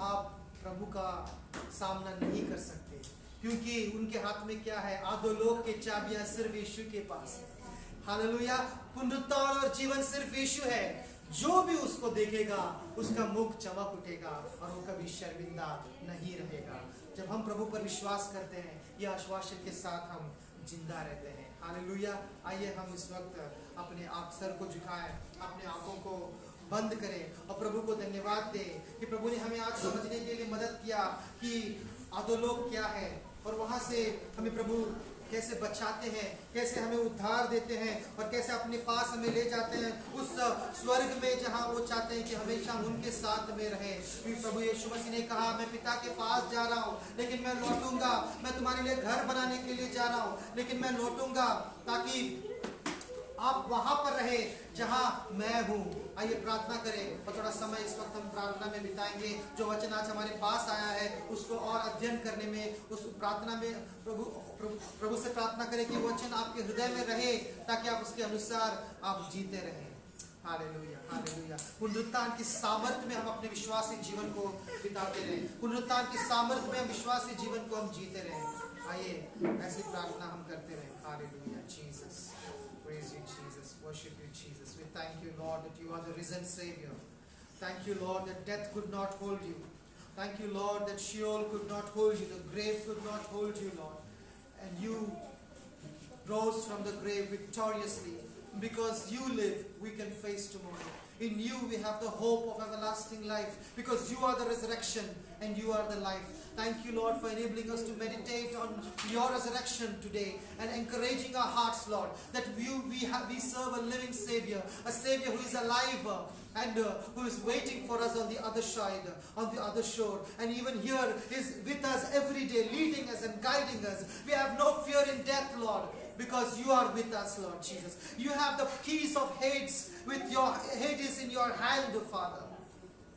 आप प्रभु का सामना नहीं कर सकते, क्योंकि उनके हाथ में क्या है, अधोलोक के चाबियां सिर्फ यीशु के पास है. हालेलुया. पुनरुत्थान और जीवन सिर्फ यीशु है. जो भी उसको देखेगा उसका मुख चमक उठेगा और वो कभी शर्मिंदा नहीं रहेगा. जब हम प्रभु पर विश्वास करते हैं, यह आश्वासन के साथ हम जिंदा रहते हैं. हालेलुया. आइए हम इस वक्त अपने आप सर को झुकाएं, अपने आंखों को बंद करें और प्रभु को धन्यवाद दें कि प्रभु ने हमें आज समझने के लिए मदद किया कि अधोलोक क्या है और वहां से हमें प्रभु कैसे बचाते हैं, कैसे हमें उद्धार देते हैं और कैसे अपने पास हमें ले जाते हैं उस स्वर्ग में जहां वो चाहते हैं कि हमेशा उनके साथ में रहे. प्रभु यीशु मसीह ने कहा, मैं पिता के पास जा रहा हूं लेकिन मैं लौटूंगा, मैं तुम्हारे लिए घर बनाने के लिए जा रहा हूं लेकिन मैं लौटूंगा ताकि आप वहां पर रहे जहां मैं हूं. आइए प्रार्थना करें और थोड़ा समय इस वक्त हम प्रार्थना में बिताएंगे. जो वचन आज हमारे पास आया है उसको और अध्ययन करने में, उस प्रार्थना में प्रभु से प्रार्थना करें कि वचन आपके हृदय में रहे ताकि आप उसके अनुसार आप जीते रहें. हालेलुया. हालेलुया. पुनरुत्थान की सामर्थ्य में हम अपने विश्वासी जीवन को बिताते रहें. पुनरुत्थान की सामर्थ्य में हम विश्वासी जीवन को हम जीते रहें. आइए ऐसी प्रार्थना हम करते रहें. Hallelujah. Jesus, praise you Jesus, worship you Jesus. We thank you Lord that you are the risen Savior. Thank you Lord that death could not hold you. Thank you Lord that Sheol could not hold you, the grave could not hold you Lord. And you rose from the grave victoriously. Because you live, we can face tomorrow. In you we have the hope of everlasting life. Because you are the resurrection and you are the life. Thank you Lord for enabling us to meditate on your resurrection today and encouraging our hearts Lord that we serve a living Savior, a Savior who is alive and who is waiting for us on the other side, on the other shore, and even here is with us every day, leading us and guiding us. We have no fear in death Lord, because you are with us Lord Jesus. You have the keys of Hades in your hand, Father.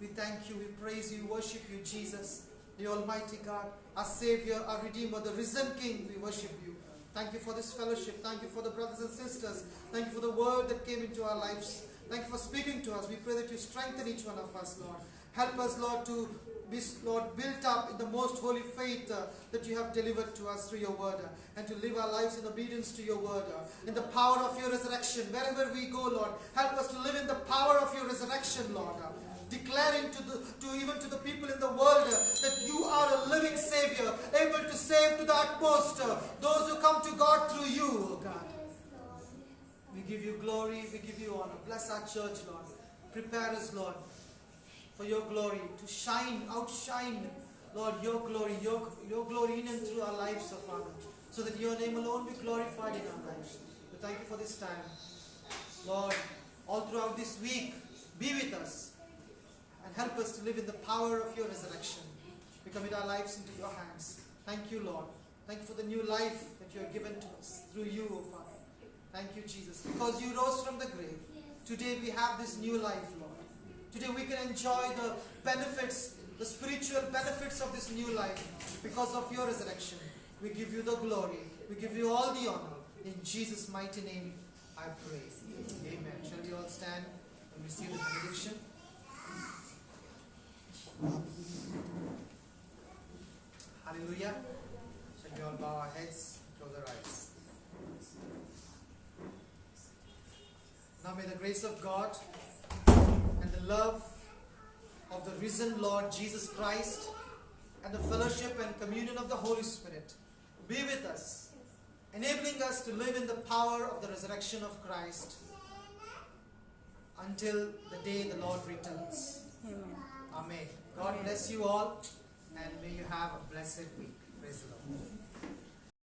We thank you, we praise you, worship you Jesus, the Almighty God, our Savior, our Redeemer, the risen King. We worship you. Thank you for this fellowship. Thank you for the brothers and sisters. Thank you for the word that came into our lives. Thank you for speaking to us. We pray that you strengthen each one of us, Lord. Help us, Lord, to be, Lord, built up in the most holy faith that you have delivered to us through your word, and to live our lives in obedience to your word, in the power of your resurrection. Wherever we go, Lord, help us to live in the power of your resurrection, Lord. Declaring even to the people in the world that you are a living Savior, able to save to the utmost those who come to God through you, oh God. We give you glory, we give you honor. Bless our church, Lord. Prepare us, Lord, for your glory, to shine, outshine, Lord, your glory in and through our lives, oh Father, so that your name alone be glorified in our lives. We thank you for this time. Lord, all throughout this week, be with us and help us to live in the power of your resurrection. We commit our lives into your hands. Thank you, Lord. Thank you for the new life that you have given to us through you, O Father. Thank you, Jesus. Because you rose from the grave, today we have this new life, Lord. Today we can enjoy the benefits, the spiritual benefits of this new life because of your resurrection. We give you the glory. We give you all the honor. In Jesus' mighty name, I pray. Amen. Shall we all stand and receive the benediction? Hallelujah. Shall we all bow our heads, close our eyes? Now may the grace of God and the love of the risen Lord Jesus Christ and the fellowship and communion of the Holy Spirit be with us, enabling us to live in the power of the resurrection of Christ until the day the Lord returns. Amen. Amen. God bless you all, and may you have a blessed week. Praise the Lord.